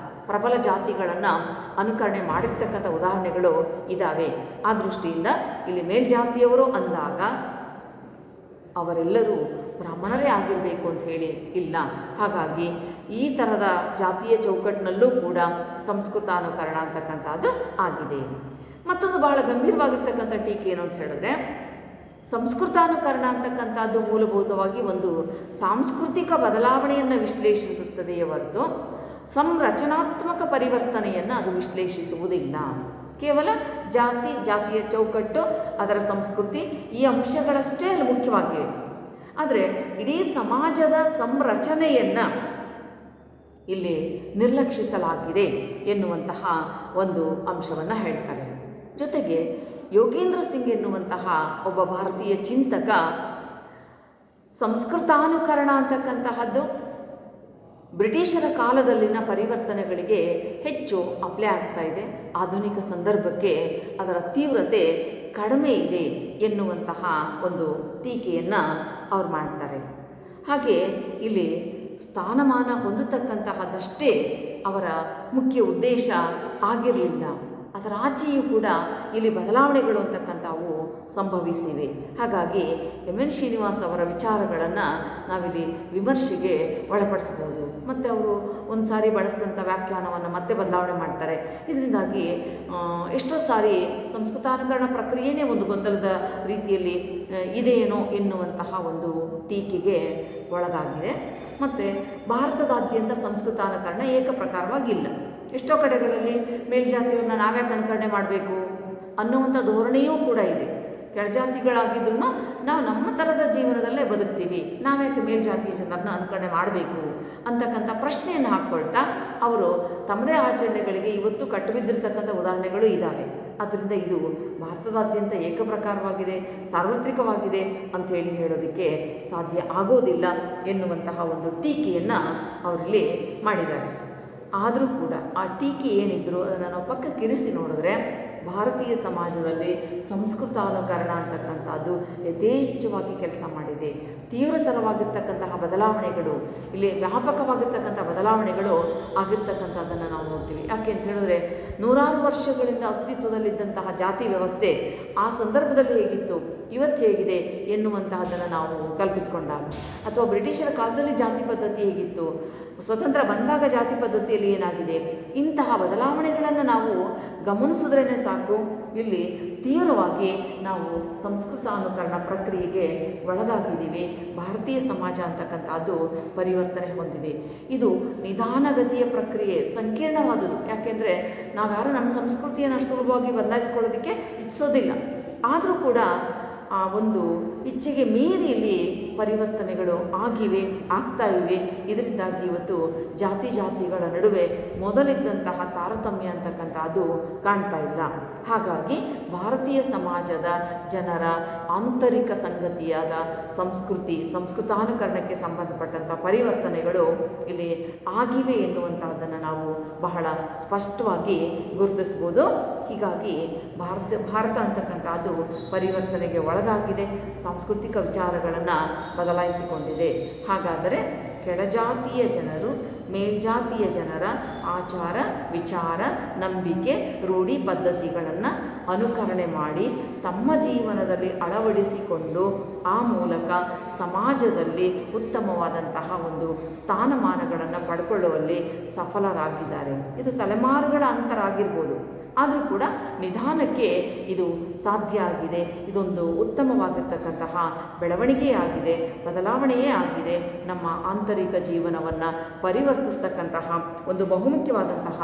ಪ್ರಬಲ ಜಾತಿಗಳನ್ನು ಅನುಕರಣೆ ಮಾಡಿರ್ತಕ್ಕಂಥ ಉದಾಹರಣೆಗಳು ಇದ್ದಾವೆ. ಆ ದೃಷ್ಟಿಯಿಂದ ಇಲ್ಲಿ ಮೇಲ್ಜಾತಿಯವರು ಅಂದಾಗ ಅವರೆಲ್ಲರೂ ಬ್ರಾಹ್ಮಣರೇ ಆಗಿರಬೇಕು ಅಂತ ಹೇಳಿ ಇಲ್ಲ. ಹಾಗಾಗಿ ಈ ಥರದ ಜಾತಿಯ ಚೌಕಟ್ಟಿನಲ್ಲೂ ಕೂಡ ಸಂಸ್ಕೃತಾನುಕರಣ ಅಂತಕ್ಕಂಥದ್ದು ಆಗಿದೆ. ಮತ್ತೊಂದು ಬಹಳ ಗಂಭೀರವಾಗಿರ್ತಕ್ಕಂಥ ಟೀಕೆ ಏನು ಅಂತ ಹೇಳಿದ್ರೆ, ಸಂಸ್ಕೃತಾನುಕರಣ ಅಂತಕ್ಕಂಥದ್ದು ಮೂಲಭೂತವಾಗಿ ಒಂದು ಸಾಂಸ್ಕೃತಿಕ ಬದಲಾವಣೆಯನ್ನು ವಿಶ್ಲೇಷಿಸುತ್ತದೆಯೇ ಹೊರತು ಸಂರಚನಾತ್ಮಕ ಪರಿವರ್ತನೆಯನ್ನು ಅದು ವಿಶ್ಲೇಷಿಸುವುದಿಲ್ಲ. ಕೇವಲ ಜಾತಿಯ ಚೌಕಟ್ಟು, ಅದರ ಸಂಸ್ಕೃತಿ, ಈ ಅಂಶಗಳಷ್ಟೇ ಅಲ್ಲಿ ಮುಖ್ಯವಾಗಿವೆ. ಆದರೆ ಇಡೀ ಸಮಾಜದ ಸಂರಚನೆಯನ್ನು ಇಲ್ಲಿ ನಿರ್ಲಕ್ಷಿಸಲಾಗಿದೆ ಎನ್ನುವಂತಹ ಒಂದು ಅಂಶವನ್ನು ಹೇಳ್ತಾರೆ. ಜೊತೆಗೆ ಯೋಗೇಂದ್ರ ಸಿಂಗ್ ಎನ್ನುವಂತಹ ಒಬ್ಬ ಭಾರತೀಯ ಚಿಂತಕ ಸಂಸ್ಕೃತಾನುಕರಣ ಅಂತಕ್ಕಂತಹದ್ದು ಬ್ರಿಟಿಷರ ಕಾಲದಲ್ಲಿನ ಪರಿವರ್ತನೆಗಳಿಗೆ ಹೆಚ್ಚು ಅಪ್ಲೈ ಆಗ್ತಾ ಇದೆ, ಆಧುನಿಕ ಸಂದರ್ಭಕ್ಕೆ ಅದರ ತೀವ್ರತೆ ಕಡಿಮೆ ಇದೆ ಎನ್ನುವಂತಹ ಒಂದು ಟೀಕೆಯನ್ನು ಅವ್ರು ಮಾಡ್ತಾರೆ. ಹಾಗೆ ಇಲ್ಲಿ ಸ್ಥಾನಮಾನ ಹೊಂದತಕ್ಕಂತಹದ್ದಷ್ಟೇ ಅವರ ಮುಖ್ಯ ಉದ್ದೇಶ ಆಗಿರಲಿಲ್ಲ, ಅದರ ಆಚೆಯೂ ಕೂಡ ಇಲ್ಲಿ ಬದಲಾವಣೆಗಳು ಅಂತಕ್ಕಂಥವು ಸಂಭವಿಸಿವೆ. ಹಾಗಾಗಿ ಎನ್ ಶ್ರೀನಿವಾಸ್ ಅವರ ವಿಚಾರಗಳನ್ನು ನಾವಿಲ್ಲಿ ವಿಮರ್ಶೆಗೆ ಒಳಪಡಿಸ್ಬೋದು. ಮತ್ತು ಅವರು ಒಂದು ಸಾರಿ ಬಳಸಿದಂಥ ವ್ಯಾಖ್ಯಾನವನ್ನು ಮತ್ತೆ ಬದಲಾವಣೆ ಮಾಡ್ತಾರೆ. ಇದರಿಂದಾಗಿ ಎಷ್ಟೋ ಸಾರಿ ಸಂಸ್ಕೃತಾನುಕರಣ ಪ್ರಕ್ರಿಯೆಯೇ ಒಂದು ಗೊಂದಲದ ರೀತಿಯಲ್ಲಿ ಇದೆಯೇನೋ ಎನ್ನುವಂತಹ ಒಂದು ಟೀಕೆಗೆ ಒಳಗಾಗಿದೆ. ಮತ್ತು ಭಾರತದಾದ್ಯಂತ ಸಂಸ್ಕೃತಾನುಕರಣ ಏಕಪ್ರಕಾರವಾಗಿಲ್ಲ. ಎಷ್ಟೋ ಕಡೆಗಳಲ್ಲಿ ಮೇಲ್ಜಾತಿಯವ್ರನ್ನ ನಾವ್ಯಾಕೆ ಅನುಕರಣೆ ಮಾಡಬೇಕು ಅನ್ನುವಂಥ ಧೋರಣೆಯೂ ಕೂಡ ಇದೆ. ಕೆಳಜಾತಿಗಳಾಗಿದ್ರೂ ನಾವು ನಮ್ಮ ಥರದ ಜೀವನದಲ್ಲೇ ಬದುಕ್ತೀವಿ, ನಾವ್ಯಾಕೆ ಮೇಲ್ಜಾತಿಯ ಜನರನ್ನ ಅನುಕರಣೆ ಮಾಡಬೇಕು ಅಂತಕ್ಕಂಥ ಪ್ರಶ್ನೆಯನ್ನು ಹಾಕ್ಕೊಳ್ತಾ ಅವರು ತಮ್ಮದೇ ಆಚರಣೆಗಳಿಗೆ ಇವತ್ತು ಕಟ್ಟುಬಿದ್ದಿರ್ತಕ್ಕಂಥ ಉದಾಹರಣೆಗಳು ಇದ್ದಾವೆ. ಆದ್ದರಿಂದ ಇದು ಭಾರತದಾದ್ಯಂತ ಏಕಪ್ರಕಾರವಾಗಿದೆ, ಸಾರ್ವತ್ರಿಕವಾಗಿದೆ ಅಂಥೇಳಿ ಹೇಳೋದಕ್ಕೆ ಸಾಧ್ಯ ಆಗೋದಿಲ್ಲ ಎನ್ನುವಂತಹ ಒಂದು ಟೀಕೆಯನ್ನು ಅವರಲ್ಲಿ ಮಾಡಿದ್ದಾರೆ. ಆದರೂ ಕೂಡ ಆ ಟೀಕೆ ಏನಿದ್ರು ಅದನ್ನು ನಾವು ಪಕ್ಕಕ್ಕಿರಿಸಿ ನೋಡಿದ್ರೆ ಭಾರತೀಯ ಸಮಾಜದಲ್ಲಿ ಸಂಸ್ಕೃತಾನುಕರಣ ಅಂತಕ್ಕಂಥದ್ದು ಯಥೇಚ್ಛವಾಗಿ ಕೆಲಸ ಮಾಡಿದೆ. ತೀವ್ರತರವಾಗಿರ್ತಕ್ಕಂತಹ ಬದಲಾವಣೆಗಳು, ಇಲ್ಲಿ ವ್ಯಾಪಕವಾಗಿರ್ತಕ್ಕಂಥ ಬದಲಾವಣೆಗಳು ಆಗಿರ್ತಕ್ಕಂಥದ್ದನ್ನು ನಾವು ನೋಡ್ತೀವಿ. ಯಾಕೆ ಅಂತ ಹೇಳಿದ್ರೆ ನೂರಾರು ವರ್ಷಗಳಿಂದ ಅಸ್ತಿತ್ವದಲ್ಲಿದ್ದಂತಹ ಜಾತಿ ವ್ಯವಸ್ಥೆ ಆ ಸಂದರ್ಭದಲ್ಲಿ ಹೇಗಿತ್ತು, ಇವತ್ತು ಹೇಗಿದೆ ಎನ್ನುವಂತಹದ್ದನ್ನು ನಾವು ಕಲ್ಪಿಸಿಕೊಂಡಾಗ, ಅಥವಾ ಬ್ರಿಟಿಷರ ಕಾಲದಲ್ಲಿ ಜಾತಿ ಪದ್ಧತಿ ಹೇಗಿತ್ತು, ಸ್ವತಂತ್ರ ಬಂದಾಗ ಜಾತಿ ಪದ್ಧತಿಯಲ್ಲಿ ಏನಾಗಿದೆ, ಇಂತಹ ಬದಲಾವಣೆಗಳನ್ನು ನಾವು ಗಮನಿಸಿದ್ರೇ ಸಾಕು. ಇಲ್ಲಿ ತೀವ್ರವಾಗಿ ನಾವು ಸಂಸ್ಕೃತಾನುಕರಣ ಪ್ರಕ್ರಿಯೆಗೆ ಒಳಗಾಗಿದ್ದೀವಿ. ಭಾರತೀಯ ಸಮಾಜ ಅಂತಕ್ಕಂಥದ್ದು ಪರಿವರ್ತನೆ ಹೊಂದಿದೆ. ಇದು ನಿಧಾನಗತಿಯ ಪ್ರಕ್ರಿಯೆ, ಸಂಕೀರ್ಣವಾದುದು. ಯಾಕೆಂದರೆ ನಾವ್ಯಾರು ನಮ್ಮ ಸಂಸ್ಕೃತಿಯನ್ನು ಸುಲಭವಾಗಿ ಬದಲಾಯಿಸ್ಕೊಳ್ಳೋದಕ್ಕೆ ಇಚ್ಛೋದಿಲ್ಲ. ಆದರೂ ಕೂಡ ಆ ಒಂದು ಇಚ್ಛೆಗೆ ಮೀರಿ ಇಲ್ಲಿ ಪರಿವರ್ತನೆಗಳು ಆಗ್ತಾ ಇವೆ. ಇದರಿಂದಾಗಿ ಇವತ್ತು ಜಾತಿಗಳ ನಡುವೆ ಮೊದಲಿದ್ದಂತಹ ತಾರತಮ್ಯ ಅಂತಕ್ಕಂಥದ್ದು ಕಾಣ್ತಾ ಇಲ್ಲ. ಹಾಗಾಗಿ ಭಾರತೀಯ ಸಮಾಜದ ಜನರ ಆಂತರಿಕ ಸಂಗತಿಯಾದ ಸಂಸ್ಕೃತಾನುಕರಣಕ್ಕೆ ಸಂಬಂಧಪಟ್ಟಂಥ ಪರಿವರ್ತನೆಗಳು ಇಲ್ಲಿ ಆಗಿವೆ ಎನ್ನುವಂತಹದ್ದನ್ನು ನಾವು ಬಹಳ ಸ್ಪಷ್ಟವಾಗಿ ಗುರುತಿಸ್ಬೋದು. ಹೀಗಾಗಿ ಭಾರತ ಅಂತಕ್ಕಂಥದ್ದು ಪರಿವರ್ತನೆಗೆ ಒಳಗಾಗಿದೆ, ಸಾಂಸ್ಕೃತಿಕ ವಿಚಾರಗಳನ್ನು ಬದಲಾಯಿಸಿಕೊಂಡಿದೆ. ಹಾಗಾದರೆ ಕೆಳಜಾತಿಯ ಜನರು ಮೇಲ್ಜಾತಿಯ ಜನರ ಆಚಾರ ವಿಚಾರ ನಂಬಿಕೆ ರೂಢಿ ಪದ್ಧತಿಗಳನ್ನು ಅನುಕರಣೆ ಮಾಡಿ ತಮ್ಮ ಜೀವನದಲ್ಲಿ ಅಳವಡಿಸಿಕೊಂಡು ಆ ಮೂಲಕ ಸಮಾಜದಲ್ಲಿ ಉತ್ತಮವಾದಂತಹ ಒಂದು ಸ್ಥಾನಮಾನಗಳನ್ನು ಪಡ್ಕೊಳ್ಳುವಲ್ಲಿ ಸಫಲರಾಗಿದ್ದಾರೆ. ಇದು ತಲೆಮಾರುಗಳ ಅಂತರ ಆಗಿರ್ಬೋದು, ಆದರೂ ಕೂಡ ನಿಧಾನಕ್ಕೆ ಇದು ಸಾಧ್ಯ ಆಗಿದೆ. ಇದೊಂದು ಉತ್ತಮವಾಗಿರ್ತಕ್ಕಂತಹ ಬೆಳವಣಿಗೆಯಾಗಿದೆ, ಬದಲಾವಣೆಯೇ ಆಗಿದೆ. ನಮ್ಮ ಆಂತರಿಕ ಜೀವನವನ್ನು ಪರಿವರ್ತಿಸ್ತಕ್ಕಂತಹ ಒಂದು ಬಹುಮುಖ್ಯವಾದಂತಹ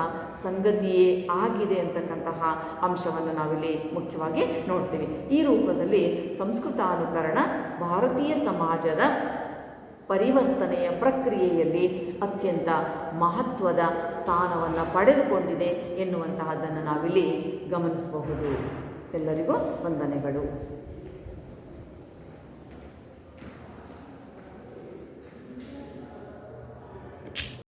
ಸಂಗತಿಯೇ ಆಗಿದೆ ಅಂತಕ್ಕಂತಹ ಅಂಶವನ್ನು ನಾವಿಲ್ಲಿ ಮುಖ್ಯವಾಗಿ ನೋಡ್ತೀವಿ. ಈ ರೂಪದಲ್ಲಿ ಸಂಸ್ಕೃತಾನುಕರಣ ಭಾರತೀಯ ಸಮಾಜದ ಪರಿವರ್ತನೆಯ ಪ್ರಕ್ರಿಯೆಯಲ್ಲಿ ಅತ್ಯಂತ ಮಹತ್ವದ ಸ್ಥಾನವನ್ನು ಪಡೆದುಕೊಂಡಿದೆ ಎನ್ನುವಂತಹದ್ದನ್ನು ನಾವಿಲ್ಲಿ ಗಮನಿಸಬಹುದು. ಎಲ್ಲರಿಗೂ ವಂದನೆಗಳು.